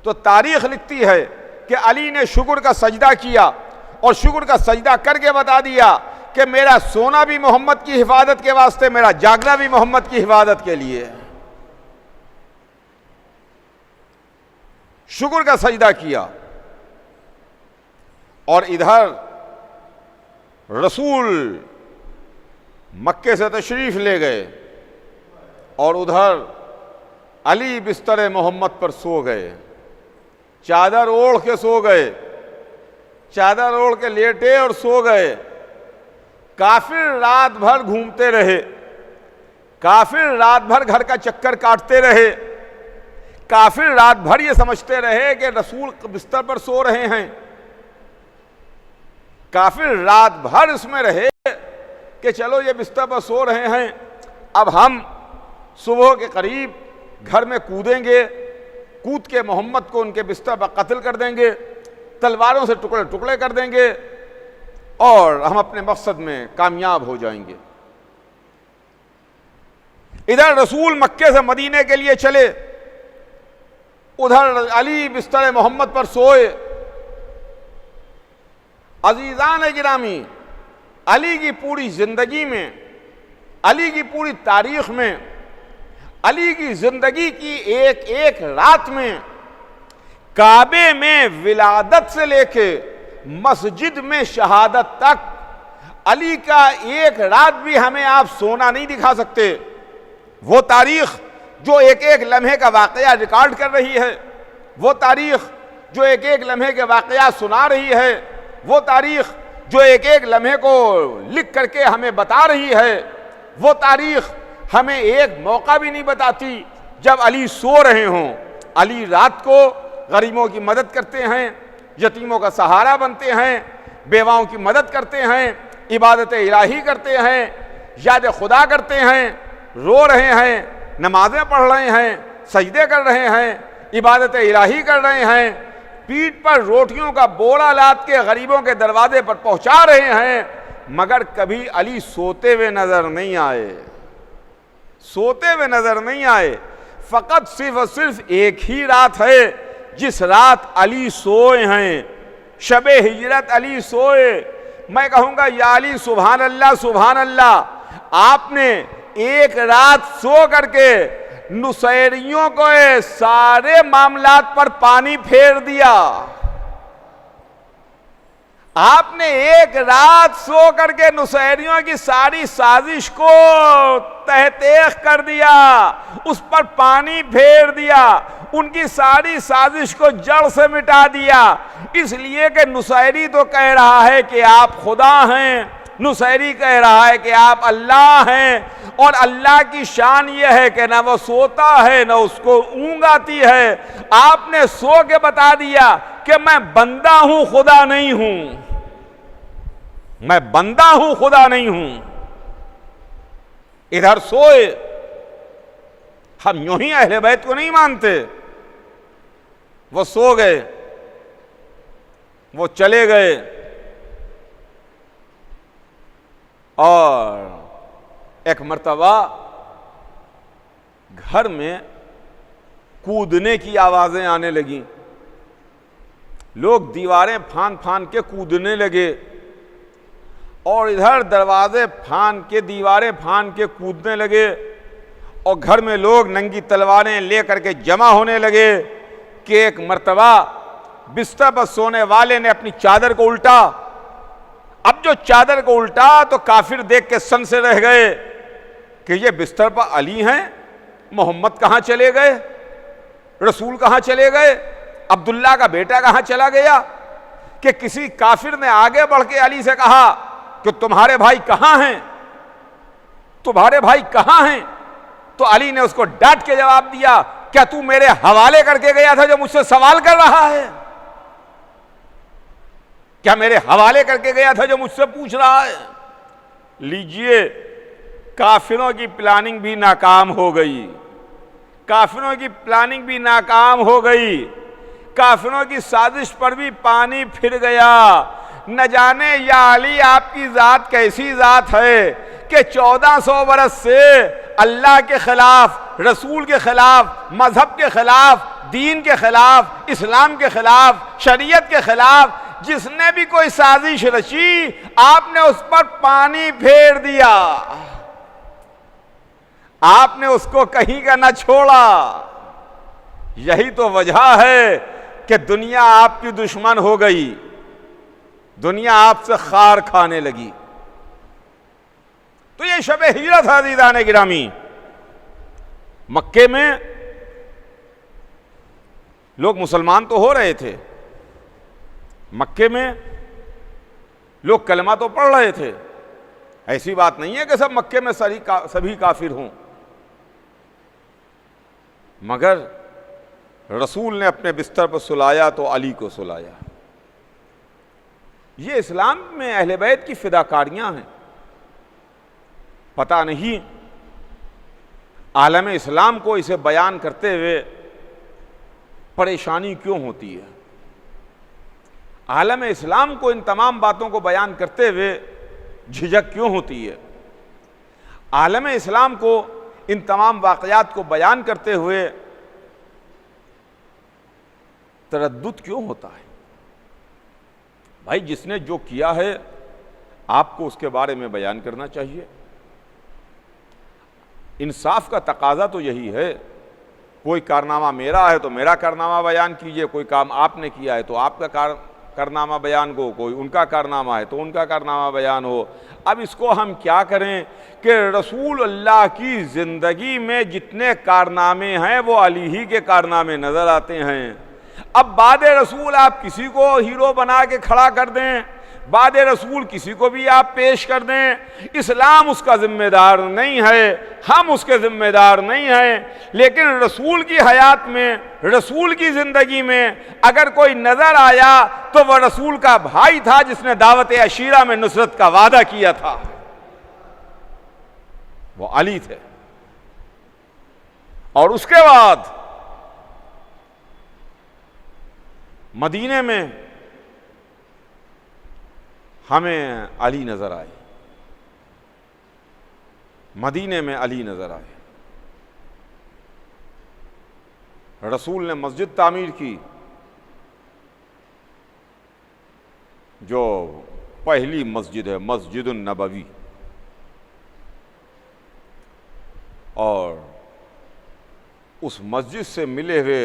تو تاریخ لکھتی ہے کہ علی نے شکر کا سجدہ کیا اور شکر کا سجدہ کر کے بتا دیا کہ میرا سونا بھی محمد کی حفاظت کے واسطے، میرا جاگنا بھی محمد کی حفاظت کے لیے۔ شکر کا سجدہ کیا، اور ادھر رسول مکے سے تشریف لے گئے اور ادھر علی بستر محمد پر سو گئے، چادر اوڑھ کے سو گئے، چادر اوڑھ کے لیٹے اور سو گئے۔ کافر رات بھر گھومتے رہے، کافر رات بھر گھر کا چکر کاٹتے رہے، کافر رات بھر یہ سمجھتے رہے کہ رسول بستر پر سو رہے ہیں، کافر رات بھر اس میں رہے کہ چلو یہ بستر پر سو رہے ہیں، اب ہم صبح کے قریب گھر میں کودیں گے، کود کے محمد کو ان کے بستر پر قتل کر دیں گے، تلواروں سے ٹکڑے ٹکڑے کر دیں گے اور ہم اپنے مقصد میں کامیاب ہو جائیں گے۔ ادھر رسول مکے سے مدینے کے لیے چلے، ادھر علی بستر محمد پر سوئے۔ عزیزان گرامی، علی کی پوری زندگی میں، علی کی پوری تاریخ میں علی کی زندگی کی ایک ایک رات میں کعبے میں ولادت سے لے کے مسجد میں شہادت تک علی کا ایک رات بھی ہمیں آپ سونا نہیں دکھا سکتے۔ وہ تاریخ جو ایک ایک لمحے کا واقعہ ریکارڈ کر رہی ہے، وہ تاریخ جو ایک ایک لمحے کے واقعات سنا رہی ہے، وہ تاریخ جو ایک ایک لمحے کو لکھ کر کے ہمیں بتا رہی ہے، وہ تاریخ ہمیں ایک موقع بھی نہیں بتاتی جب علی سو رہے ہوں۔ علی رات کو غریبوں کی مدد کرتے ہیں، یتیموں کا سہارا بنتے ہیں، بیواؤں کی مدد کرتے ہیں، عبادت الہی کرتے ہیں، یاد خدا کرتے ہیں، رو رہے ہیں، نمازیں پڑھ رہے ہیں، سجدے کر رہے ہیں، عبادت الہی کر رہے ہیں، پیٹھ پر روٹیوں کا بوڑا لاد کے غریبوں کے دروازے پر پہنچا رہے ہیں، مگر کبھی علی سوتے ہوئے نظر نہیں آئے، سوتے ہوئے نظر نہیں آئے۔ فقط صرف اور صرف ایک ہی رات ہے جس رات علی سوئے ہیں، شب ہجرت علی سوئے۔ میں کہوں گا یا علی سبحان اللہ سبحان اللہ، آپ نے ایک رات سو کر کے نصیریوں کو سارے معاملات پر پانی پھیر دیا۔ آپ نے ایک رات سو کر کے نصیریوں کی ساری سازش کو تہ تیغ کر دیا، اس پر پانی پھیر دیا، ان کی ساری سازش کو جڑ سے مٹا دیا۔ اس لیے کہ نصیری تو کہہ رہا ہے کہ آپ خدا ہیں، نصیری کہہ رہا ہے کہ آپ اللہ ہیں، اور اللہ کی شان یہ ہے کہ نہ وہ سوتا ہے نہ اس کو اونگ آتی ہے۔ آپ نے سو کے بتا دیا کہ میں بندہ ہوں خدا نہیں ہوں، میں بندہ ہوں خدا نہیں ہوں۔ ادھر سوئے۔ ہم یوں ہی اہل بیت کو نہیں مانتے، وہ سو گئے، وہ چلے گئے، اور ایک مرتبہ گھر میں کودنے کی آوازیں آنے لگیں، لوگ دیواریں پھان پھان کے کودنے لگے، اور ادھر دروازے پھان کے دیواریں پھان کے کودنے لگے، اور گھر میں لوگ ننگی تلواریں لے کر کے جمع ہونے لگے کہ ایک مرتبہ بستر پر سونے والے نے اپنی چادر کو الٹا۔ اب جو چادر کو الٹا تو کافر دیکھ کے سن سے رہ گئے کہ یہ بستر پر علی ہیں، محمد کہاں چلے گئے، رسول کہاں چلے گئے، عبداللہ کا بیٹا کہاں چلا گیا؟ کہ کسی کافر نے آگے بڑھ کے علی سے کہا کہ تمہارے بھائی کہاں ہیں، تمہارے بھائی کہاں ہیں؟ تو علی نے اس کو ڈانٹ کے جواب دیا، کیا تو میرے حوالے کر کے گیا تھا جو مجھ سے سوال کر رہا ہے؟ کیا میرے حوالے کر کے گیا تھا جو مجھ سے پوچھ رہا ہے؟ لیجئے، کافروں کی پلاننگ بھی ناکام ہو گئی، کافروں کی پلاننگ بھی ناکام ہو گئی، کافروں کی سازش پر بھی پانی پھر گیا۔ نہ جانے یا علی آپ کی ذات کیسی ذات ہے کہ 1400 برس سے اللہ کے خلاف، رسول کے خلاف، مذہب کے خلاف، دین کے خلاف، اسلام کے خلاف، شریعت کے خلاف جس نے بھی کوئی سازش رچی، آپ نے اس پر پانی پھیر دیا، آپ نے اس کو کہیں کا نہ چھوڑا۔ یہی تو وجہ ہے کہ دنیا آپ کی دشمن ہو گئی، دنیا آپ سے خار کھانے لگی۔ تو یہ شب ہجرت عزیزان گرامی، مکے میں لوگ مسلمان تو ہو رہے تھے، مکے میں لوگ کلمہ تو پڑھ رہے تھے، ایسی بات نہیں ہے کہ سب مکے میں سبھی کافر ہوں، مگر رسول نے اپنے بستر پر سلایا تو علی کو سلایا۔ یہ اسلام میں اہل بیت کی فداکاریاں ہیں۔ پتہ نہیں عالم اسلام کو اسے بیان کرتے ہوئے پریشانی کیوں ہوتی ہے، عالم اسلام کو ان تمام باتوں کو بیان کرتے ہوئے جھجک کیوں ہوتی ہے، عالم اسلام کو ان تمام واقعات کو بیان کرتے ہوئے تردد کیوں ہوتا ہے؟ بھائی جس نے جو کیا ہے آپ کو اس کے بارے میں بیان کرنا چاہیے۔ انصاف کا تقاضا تو یہی ہے، کوئی کارنامہ میرا ہے تو میرا کارنامہ بیان کیجئے، کوئی کام آپ نے کیا ہے تو آپ کا کارنامہ بیان ہو، کوئی ان کا کارنامہ ہے تو ان کا کارنامہ بیان ہو۔ اب اس کو ہم کیا کریں کہ رسول اللہ کی زندگی میں جتنے کارنامے ہیں وہ علی ہی کے کارنامے نظر آتے ہیں۔ اب بعد رسول آپ کسی کو ہیرو بنا کے کھڑا کر دیں، بعد رسول کسی کو بھی آپ پیش کر دیں، اسلام اس کا ذمہ دار نہیں ہے، ہم اس کے ذمہ دار نہیں ہیں۔ لیکن رسول کی حیات میں، رسول کی زندگی میں اگر کوئی نظر آیا تو وہ رسول کا بھائی تھا جس نے دعوت عشیرہ میں نصرت کا وعدہ کیا تھا، وہ علی تھے۔ اور اس کے بعد مدینے میں ہمیں علی نظر آئے، مدینے میں علی نظر آئے۔ رسول نے مسجد تعمیر کی، جو پہلی مسجد ہے مسجد النبوی، اور اس مسجد سے ملے ہوئے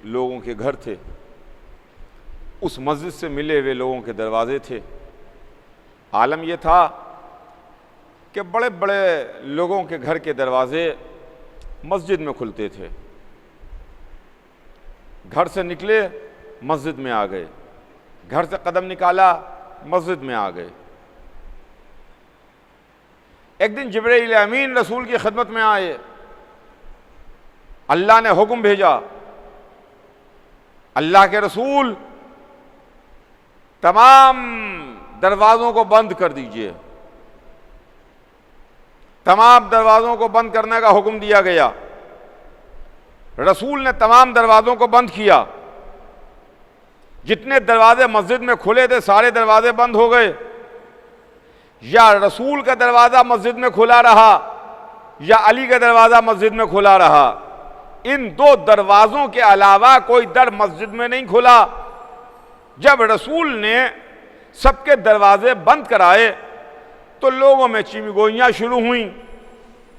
لوگوں کے گھر تھے، اس مسجد سے ملے ہوئے لوگوں کے دروازے تھے۔ عالم یہ تھا کہ بڑے بڑے لوگوں کے گھر کے دروازے مسجد میں کھلتے تھے، گھر سے نکلے مسجد میں آ گئے، گھر سے قدم نکالا مسجد میں آ گئے۔ ایک دن جبرائیل امین رسول کی خدمت میں آئے، اللہ نے حکم بھیجا، اللہ کے رسول تمام دروازوں کو بند کر دیجئے۔ تمام دروازوں کو بند کرنے کا حکم دیا گیا۔ رسول نے تمام دروازوں کو بند کیا، جتنے دروازے مسجد میں کھلے تھے سارے دروازے بند ہو گئے۔ یا رسول کا دروازہ مسجد میں کھلا رہا یا علی کا دروازہ مسجد میں کھلا رہا، ان دو دروازوں کے علاوہ کوئی در مسجد میں نہیں کھلا۔ جب رسول نے سب کے دروازے بند کرائے تو لوگوں میں چیمی گوئیاں شروع ہوئیں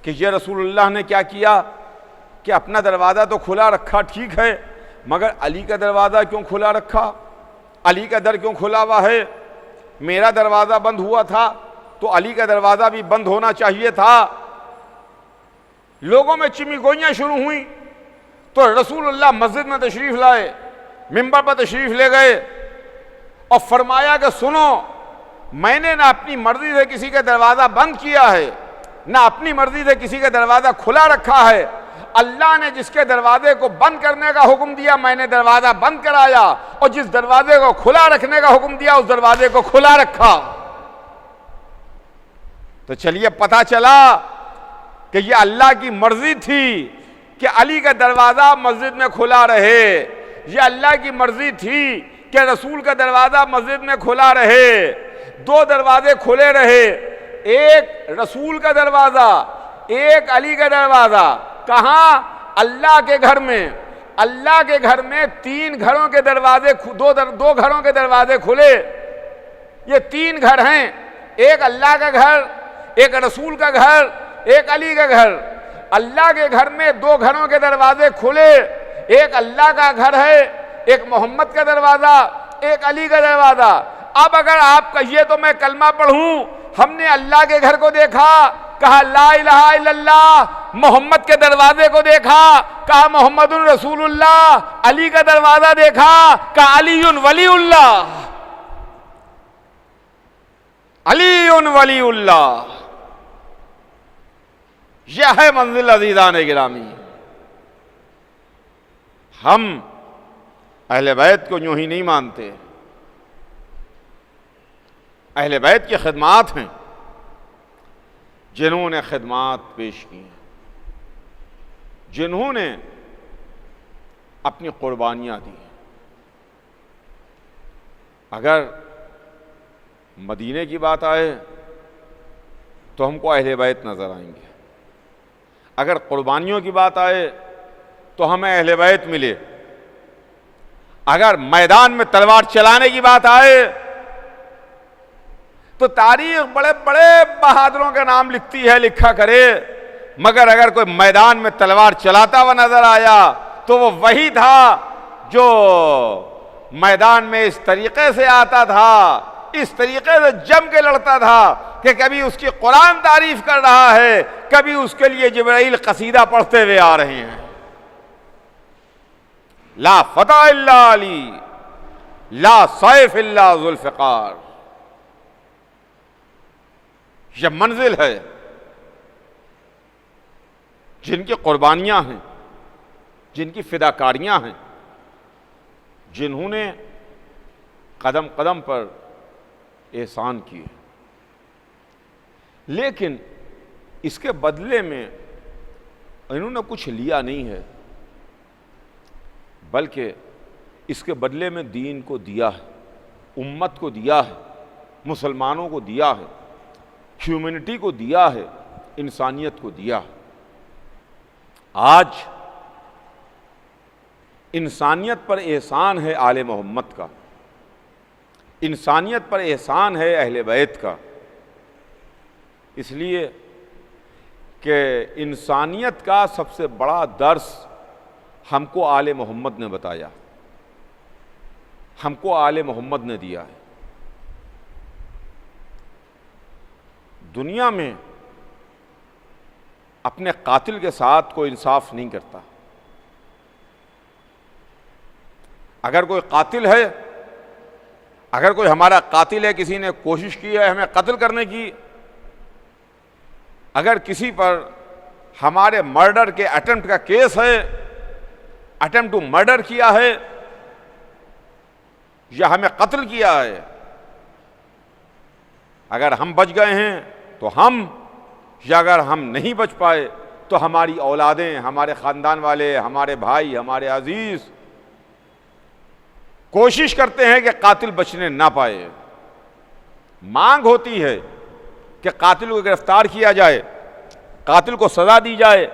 کہ یہ رسول اللہ نے کیا کیا کہ اپنا دروازہ تو کھلا رکھا ٹھیک ہے، مگر علی کا دروازہ کیوں کھلا رکھا، علی کا در کیوں کھلا ہوا ہے، میرا دروازہ بند ہوا تھا تو علی کا دروازہ بھی بند ہونا چاہیے تھا۔ لوگوں میں چیمی گوئیاں شروع ہوئیں تو رسول اللہ مسجد میں تشریف لائے، منبر پر تشریف لے گئے اور فرمایا کہ سنو، میں نے نہ اپنی مرضی سے کسی کا دروازہ بند کیا ہے، نہ اپنی مرضی سے کسی کا دروازہ کھلا رکھا ہے۔ اللہ نے جس کے دروازے کو بند کرنے کا حکم دیا میں نے دروازہ بند کرایا، اور جس دروازے کو کھلا رکھنے کا حکم دیا اس دروازے کو کھلا رکھا۔ تو چلیے پتہ چلا کہ یہ اللہ کی مرضی تھی کہ علی کا دروازہ مسجد میں کھلا رہے، یہ اللہ کی مرضی تھی کہ رسول کا دروازہ مسجد میں کھلا رہے۔ دو دروازے کھلے رہے، ایک رسول کا دروازہ، ایک علی کا دروازہ۔ کہاں؟ اللہ کے گھر میں۔ اللہ کے گھر میں تین گھروں کے دروازے، دو گھروں کے دروازے کھلے۔ یہ تین گھر ہیں، ایک اللہ کا گھر، ایک رسول کا گھر، ایک علی کا گھر۔ اللہ کے گھر میں دو گھروں کے دروازے کھلے، ایک اللہ کا گھر ہے، ایک محمد کا دروازہ، ایک علی کا دروازہ۔ اب اگر آپ کہیے تو میں کلمہ پڑھوں، ہم نے اللہ کے گھر کو دیکھا، کہا لا الہ الا اللہ، محمد کے دروازے کو دیکھا، کہا محمد رسول اللہ، علی کا دروازہ دیکھا، کہا علی ولی اللہ، علی ولی اللہ۔ یہ ہے منزل عزیزان گرامی۔ ہم اہل بیت کو یوں ہی نہیں مانتے، اہل بیت کی خدمات ہیں، جنہوں نے خدمات پیش کی ہیں، جنہوں نے اپنی قربانیاں دی ہیں۔ اگر مدینے کی بات آئے تو ہم کو اہل بیت نظر آئیں گے، اگر قربانیوں کی بات آئے تو ہمیں اہل بیت ملے، اگر میدان میں تلوار چلانے کی بات آئے تو تاریخ بڑے بڑے بہادروں کے نام لکھتی ہے، لکھا کرے مگر اگر کوئی میدان میں تلوار چلاتا ہوا نظر آیا تو وہ وہی تھا جو میدان میں اس طریقے سے آتا تھا، اس طریقے سے جم کے لڑتا تھا کہ کبھی اس کی قرآن تعریف کر رہا ہے، کبھی اس کے لیے جبرائیل قصیدہ پڑھتے ہوئے آ رہے ہیں۔ لا فتح الا علی، لا سیف الا ذوالفقار، یہ منزل ہے جن کی قربانیاں ہیں، جن کی فداکاریاں ہیں، جنہوں نے قدم قدم پر احسان کیے، لیکن اس کے بدلے میں انہوں نے کچھ لیا نہیں ہے، بلکہ اس کے بدلے میں دین کو دیا ہے، امت کو دیا ہے، مسلمانوں کو دیا ہے، ہیومینٹی کو دیا ہے، انسانیت کو دیا ہے۔ آج انسانیت پر احسان ہے آل محمد کا، انسانیت پر احسان ہے اہل بیت کا، اس لیے کہ انسانیت کا سب سے بڑا درس ہم کو آل محمد نے بتایا، ہم کو آل محمد نے دیا ہے۔ دنیا میں اپنے قاتل کے ساتھ کوئی انصاف نہیں کرتا۔ اگر کوئی قاتل ہے، اگر کوئی ہمارا قاتل ہے، کسی نے کوشش کی ہے ہمیں قتل کرنے کی، اگر کسی پر ہمارے مرڈر کے اٹمپٹ کا کیس ہے، اٹمپٹ ٹو مرڈر کیا ہے یا ہمیں قتل کیا ہے، اگر ہم بچ گئے ہیں تو ہم، یا اگر ہم نہیں بچ پائے تو ہماری اولادیں، ہمارے خاندان والے، ہمارے بھائی، ہمارے عزیز کوشش کرتے ہیں کہ قاتل بچنے نہ پائے۔ مانگ ہوتی ہے کہ قاتل کو گرفتار کیا جائے، قاتل کو سزا دی جائے،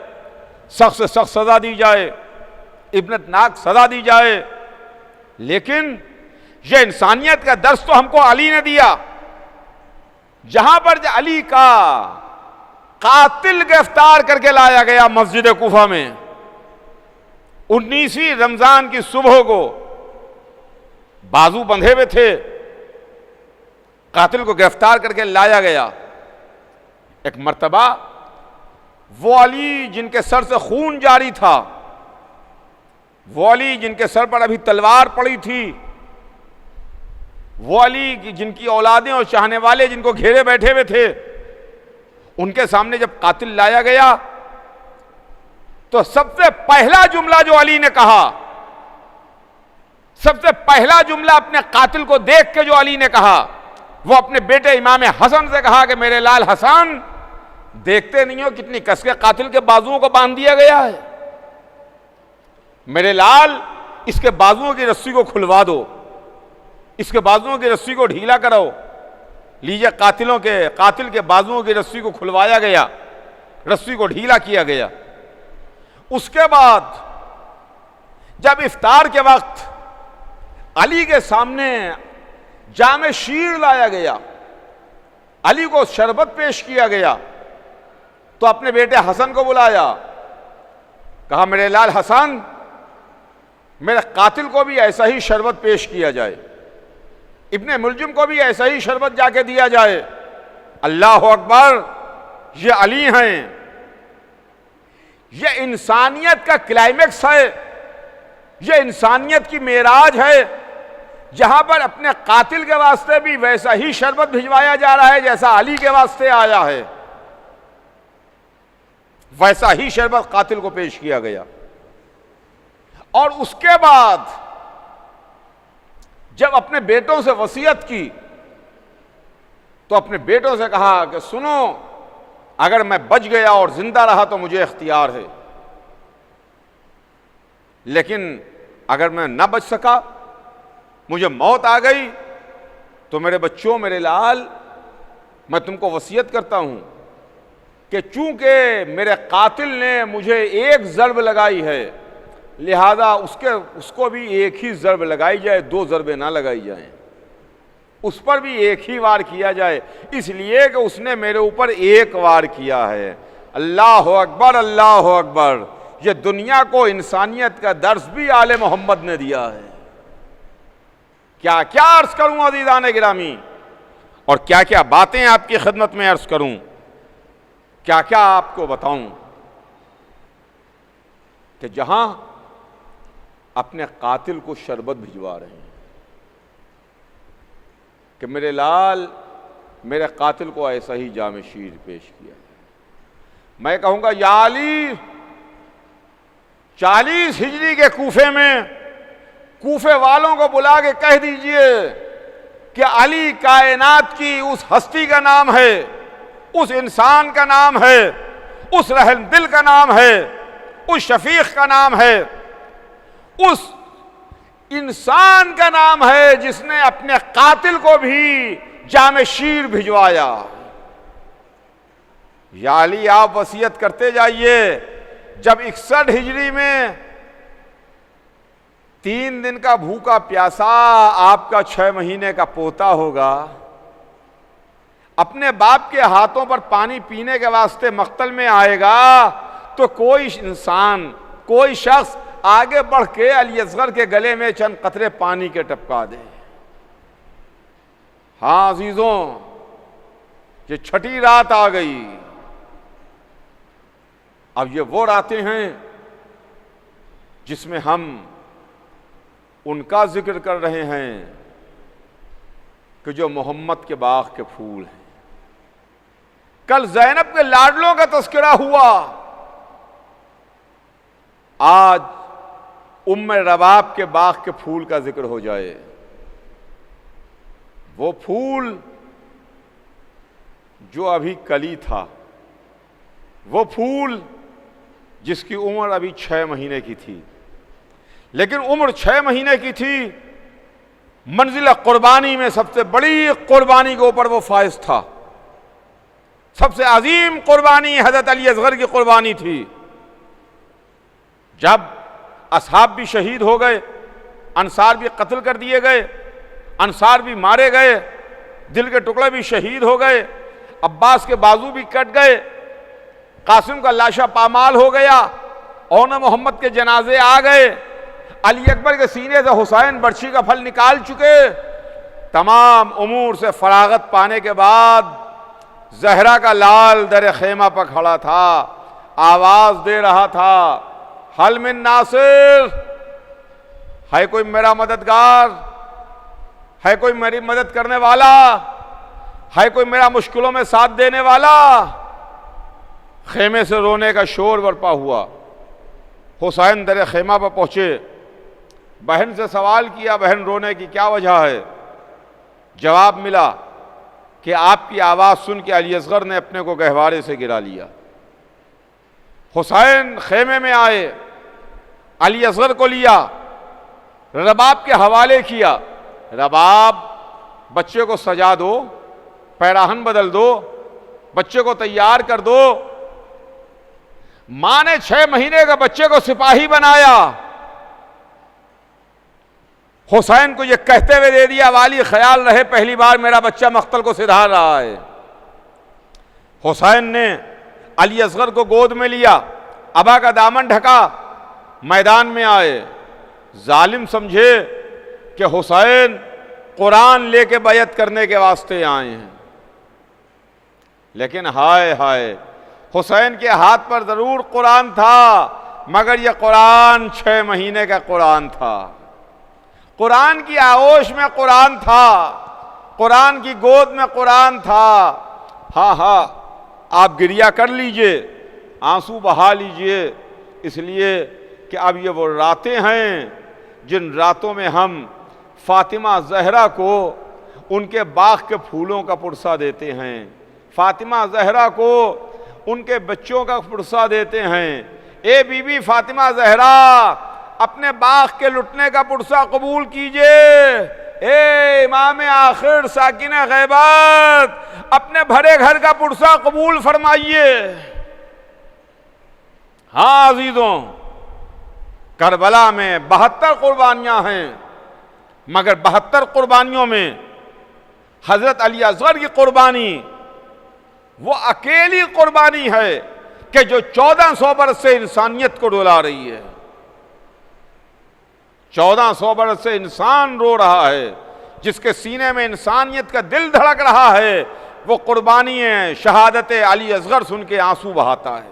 سخت سے سخت سزا دی جائے، عبرت ناک سزا دی جائے، لیکن یہ انسانیت کا درس تو ہم کو علی نے دیا۔ جہاں پر علی کا قاتل گرفتار کر کے لایا گیا مسجد کوفہ میں 19ویں رمضان کی صبح کو، بازو بندھے ہوئے تھے، قاتل کو گرفتار کر کے لایا گیا۔ ایک مرتبہ وہ علی جن کے سر سے خون جاری تھا، وہ علی جن کے سر پر ابھی تلوار پڑی تھی، وہ علی جن کی اولادیں اور چاہنے والے جن کو گھیرے بیٹھے ہوئے تھے، ان کے سامنے جب قاتل لایا گیا تو سب سے پہلا جملہ جو علی نے کہا، سب سے پہلا جملہ اپنے قاتل کو دیکھ کے جو علی نے کہا، وہ اپنے بیٹے امام حسن سے کہا کہ میرے لال حسن، دیکھتے نہیں ہو کتنی کس کے قاتل کے بازوؤں کو باندھ دیا گیا ہے، میرے لال اس کے بازوؤں کی رسی کو کھلوا دو، اس کے بازوؤں کی رسی کو ڈھیلا کرو۔ لیجئے قاتل کے بازوؤں کی رسی کو کھلوایا گیا، رسی کو ڈھیلا کیا گیا۔ اس کے بعد جب افطار کے وقت علی کے سامنے جام شیر لایا گیا، علی کو شربت پیش کیا گیا، تو اپنے بیٹے حسن کو بلایا، کہا میرے لال حسن، میرے قاتل کو بھی ایسا ہی شربت پیش کیا جائے، ابن ملجم کو بھی ایسا ہی شربت جا کے دیا جائے۔ اللہ اکبر، یہ علی ہیں، یہ انسانیت کا کلائمیکس ہے، یہ انسانیت کی معراج ہے، جہاں پر اپنے قاتل کے واسطے بھی ویسا ہی شربت بھجوایا جا رہا ہے جیسا علی کے واسطے آیا ہے، ویسا ہی شربت قاتل کو پیش کیا گیا۔ اور اس کے بعد جب اپنے بیٹوں سے وصیت کی تو اپنے بیٹوں سے کہا کہ سنو، اگر میں بچ گیا اور زندہ رہا تو مجھے اختیار ہے، لیکن اگر میں نہ بچ سکا، مجھے موت آ گئی، تو میرے بچوں، میرے لال، میں تم کو وصیت کرتا ہوں کہ چونکہ میرے قاتل نے مجھے ایک ضرب لگائی ہے، لہذا اس کو بھی ایک ہی ضرب لگائی جائے، دو ضربیں نہ لگائی جائیں، اس پر بھی ایک ہی وار کیا جائے، اس لیے کہ اس نے میرے اوپر ایک وار کیا ہے، اللہ اکبر اللہ اکبر. یہ دنیا کو انسانیت کا درس بھی آل محمد نے دیا ہے. کیا کیا عرض کروں عزیزان گرامی، اور کیا کیا باتیں آپ کی خدمت میں عرض کروں، کیا کیا آپ کو بتاؤں کہ جہاں اپنے قاتل کو شربت بھجوا رہے ہیں کہ میرے لال میرے قاتل کو ایسا ہی جام شیر پیش کیا. میں کہوں گا یا علی، 40 ہجری کے کوفے میں کوفے والوں کو بلا کے کہہ دیجئے کہ علی کائنات کی اس ہستی کا نام ہے، اس انسان کا نام ہے، اس رحم دل کا نام ہے، اس شفیق کا نام ہے، اس انسان کا نام ہے جس نے اپنے قاتل کو بھی جام شیر بھجوایا. یا علی آپ وصیت کرتے جائیے. جب 61 ہجری میں 3 دن کا بھوکا پیاسا آپ کا 6 مہینے کا پوتا ہوگا، اپنے باپ کے ہاتھوں پر پانی پینے کے واسطے مقتل میں آئے گا، تو کوئی انسان، کوئی شخص آگے بڑھ کے علی اصغر کے گلے میں چند قطرے پانی کے ٹپکا دے. ہاں عزیزوں، یہ چھٹی رات آ گئی. اب یہ وہ راتیں ہیں جس میں ہم ان کا ذکر کر رہے ہیں کہ جو محمد کے باغ کے پھول ہیں. کل زینب کے لاڈلوں کا تذکرہ ہوا، آج ام رباب کے باغ کے پھول کا ذکر ہو جائے. وہ پھول جو ابھی کلی تھا، وہ پھول جس کی عمر ابھی 6 مہینے کی تھی، لیکن عمر 6 مہینے کی تھی، منزل قربانی میں سب سے بڑی قربانی کے اوپر وہ فائز تھا. سب سے عظیم قربانی حضرت علی اصغر کی قربانی تھی. جب اصحاب بھی شہید ہو گئے، انصار بھی قتل کر دیے گئے، انصار بھی مارے گئے، دل کے ٹکڑے بھی شہید ہو گئے، عباس کے بازو بھی کٹ گئے، قاسم کا لاشا پامال ہو گیا، اون محمد کے جنازے آ گئے، علی اکبر کے سینے سے حسین برچھی کا پھل نکال چکے. تمام امور سے فراغت پانے کے بعد زہرا کا لال در خیمہ پر کھڑا تھا، آواز دے رہا تھا، حل من ناصر، ہے کوئی میرا مددگار، ہے کوئی میری مدد کرنے والا، ہے کوئی میرا مشکلوں میں ساتھ دینے والا. خیمے سے رونے کا شور برپا ہوا. حسین در خیمہ پر پہنچے، بہن سے سوال کیا، بہن رونے کی کیا وجہ ہے؟ جواب ملا کہ آپ کی آواز سن کے علی اصغر نے اپنے کو گہوارے سے گرا لیا. حسین خیمے میں آئے، علی اصغر کو لیا، رباب کے حوالے کیا. رباب، بچے کو سجا دو، پیراہن بدل دو، بچے کو تیار کر دو. ماں نے 6 مہینے کا بچے کو سپاہی بنایا. حسین کو یہ کہتے ہوئے دے دیا، والی خیال رہے پہلی بار میرا بچہ مقتل کو سدھار رہا ہے. حسین نے علی اصغر کو گود میں لیا، ابا کا دامن ڈھکا، میدان میں آئے. ظالم سمجھے کہ حسین قرآن لے کے بیعت کرنے کے واسطے آئے ہیں، لیکن ہائے ہائے، حسین کے ہاتھ پر ضرور قرآن تھا، مگر یہ قرآن 6 مہینے کا قرآن تھا. قرآن کی آغوش میں قرآن تھا، قرآن کی گود میں قرآن تھا. ہاں ہاں، آپ گریہ کر لیجئے، آنسو بہا لیجئے، اس لیے کہ اب یہ وہ راتیں ہیں جن راتوں میں ہم فاطمہ زہرا کو ان کے باغ کے پھولوں کا پرسہ دیتے ہیں، فاطمہ زہرا کو ان کے بچوں کا پرسہ دیتے ہیں. اے بی بی فاطمہ زہرا، اپنے باغ کے لٹنے کا پرسہ قبول کیجئے. اے امام آخر ساکن غیبت، اپنے بھرے گھر کا پرسہ قبول فرمائیے. ہاں عزیزوں، کربلا میں 72 قربانیاں ہیں، مگر 72 قربانیوں میں حضرت علی اصغر کی قربانی وہ اکیلی قربانی ہے کہ جو 1400 برس سے انسانیت کو رلا رہی ہے. 1400 برس سے انسان رو رہا ہے، جس کے سینے میں انسانیت کا دل دھڑک رہا ہے، وہ قربانی ہے شہادت علی اصغر سن کے آنسو بہاتا ہے.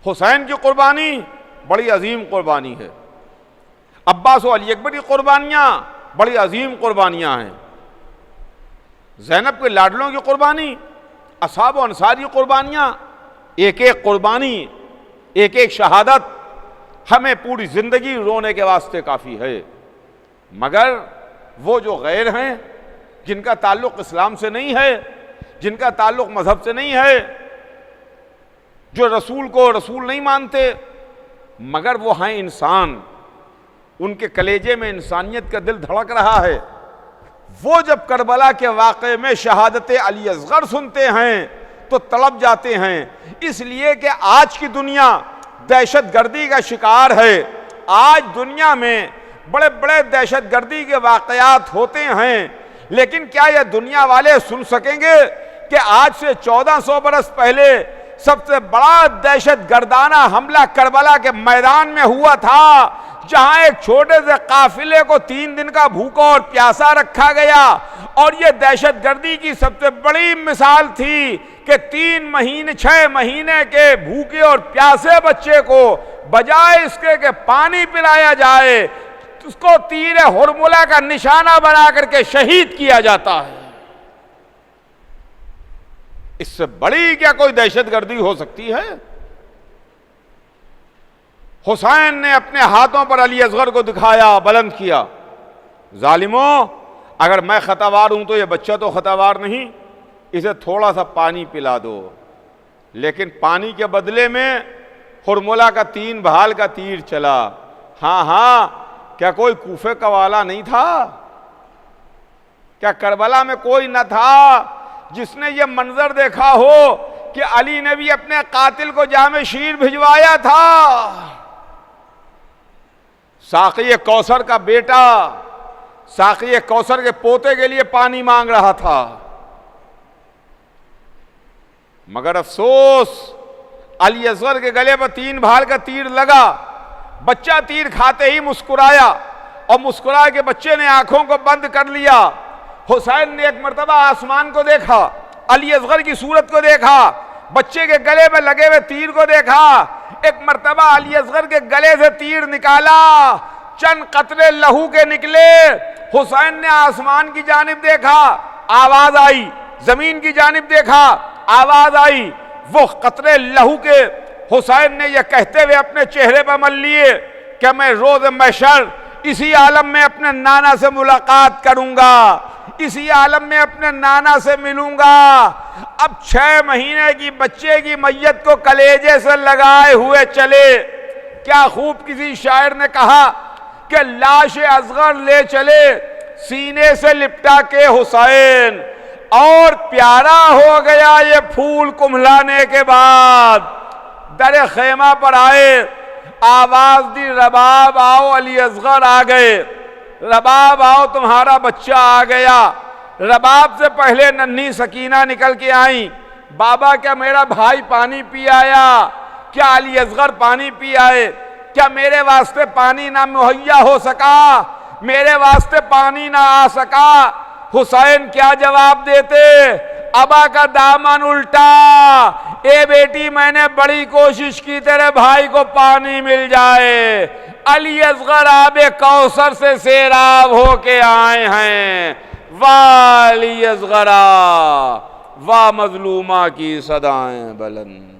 حسین کی قربانی بڑی عظیم قربانی ہے. عباس و علی اکبر کی قربانیاں بڑی عظیم قربانیاں ہیں. زینب کے لاڈلوں کی قربانی، اصحاب و انصار کی قربانیاں، ایک ایک قربانی، ایک ایک شہادت ہمیں پوری زندگی رونے کے واسطے کافی ہے. مگر وہ جو غیر ہیں، جن کا تعلق اسلام سے نہیں ہے، جن کا تعلق مذہب سے نہیں ہے، جو رسول کو رسول نہیں مانتے، مگر وہ ہیں انسان، ان کے کلیجے میں انسانیت کا دل دھڑک رہا ہے، وہ جب کربلا کے واقعے میں شہادت علی اصغر سنتے ہیں تو تڑپ جاتے ہیں. اس لیے کہ آج کی دنیا دہشت گردی کا شکار ہے. آج دنیا میں بڑے بڑے دہشت گردی کے واقعات ہوتے ہیں، لیکن کیا یہ دنیا والے سن سکیں گے کہ آج سے 1400 برس پہلے سب سے بڑا دہشت گردانہ حملہ کربلا کے میدان میں ہوا تھا، جہاں ایک چھوٹے سے قافلے کو 3 دن کا بھوکا اور پیاسا رکھا گیا، اور یہ دہشت گردی کی سب سے بڑی مثال تھی کہ 6 مہینے کے بھوکے اور پیاسے بچے کو بجائے اس کے کہ پانی پلایا جائے، اس کو تیر ہرملہ کا نشانہ بنا کر کے شہید کیا جاتا ہے. اس سے بڑی کیا کوئی دہشت گردی ہو سکتی ہے؟ حسین نے اپنے ہاتھوں پر علی اصغر کو دکھایا، بلند کیا. ظالموں، اگر میں خطاوار ہوں تو یہ بچہ تو خطاوار نہیں، اسے تھوڑا سا پانی پلا دو. لیکن پانی کے بدلے میں ہرملہ کا 3 بھال کا تیر چلا. ہاں، کیا کوئی کوفے کا والا نہیں تھا؟ کیا کربلا میں کوئی نہ تھا جس نے یہ منظر دیکھا ہو کہ علی نے بھی اپنے قاتل کو جام شیر بھجوایا تھا؟ ساقی کوثر کا بیٹا ساقی کوثر کے پوتے کے لیے پانی مانگ رہا تھا. مگر افسوس، علی اصغر کے گلے پر 3 بھال کا تیر لگا. بچہ تیر کھاتے ہی مسکرایا، اور مسکرا کے بچے نے آنکھوں کو بند کر لیا. حسین نے ایک مرتبہ آسمان کو دیکھا، علی اصغر کی صورت کو دیکھا، بچے کے گلے میں لگے ہوئے تیر کو دیکھا. ایک مرتبہ علی اصغر کے گلے سے تیر نکالا، چند قطرے لہو کے نکلے. حسین نے آسمان کی جانب دیکھا، آواز آئی. زمین کی جانب دیکھا، آواز آئی. وہ قطرے لہو کے حسین نے یہ کہتے ہوئے اپنے چہرے پر مل لیے کہ میں روز محشر اسی عالم میں اپنے نانا سے ملاقات کروں گا، اسی عالم میں اپنے نانا سے ملوں گا. اب 6 مہینے کی بچے کی میت کو کلیجے سے لگائے ہوئے چلے. کیا خوب کسی شاعر نے کہا کہ لاش اصغر لے چلے سینے سے لپٹا کے حسین، اور پیارا ہو گیا یہ پھول کملانے کے بعد. در خیمہ پر آئے، آواز دی رباب آؤ علی اصغر آ گئے، رباب آؤ تمہارا بچہ آ گیا. رباب سے پہلے ننھی سکینہ نکل کے آئیں. بابا کیا میرا بھائی پانی پی آیا؟ کیا علی اصغر پانی پی آئے؟ کیا میرے واسطے پانی نہ مہیا ہو سکا؟ میرے واسطے پانی نہ آ سکا؟ حسین کیا جواب دیتے؟ ابا کا دامن الٹا، اے بیٹی میں نے بڑی کوشش کی تیرے بھائی کو پانی مل جائے. علی اصغر آب کوثر سے سیراب ہو کے آئے ہیں. واہ علی اصغرا، واہ مظلومہ کی صدائیں بلند.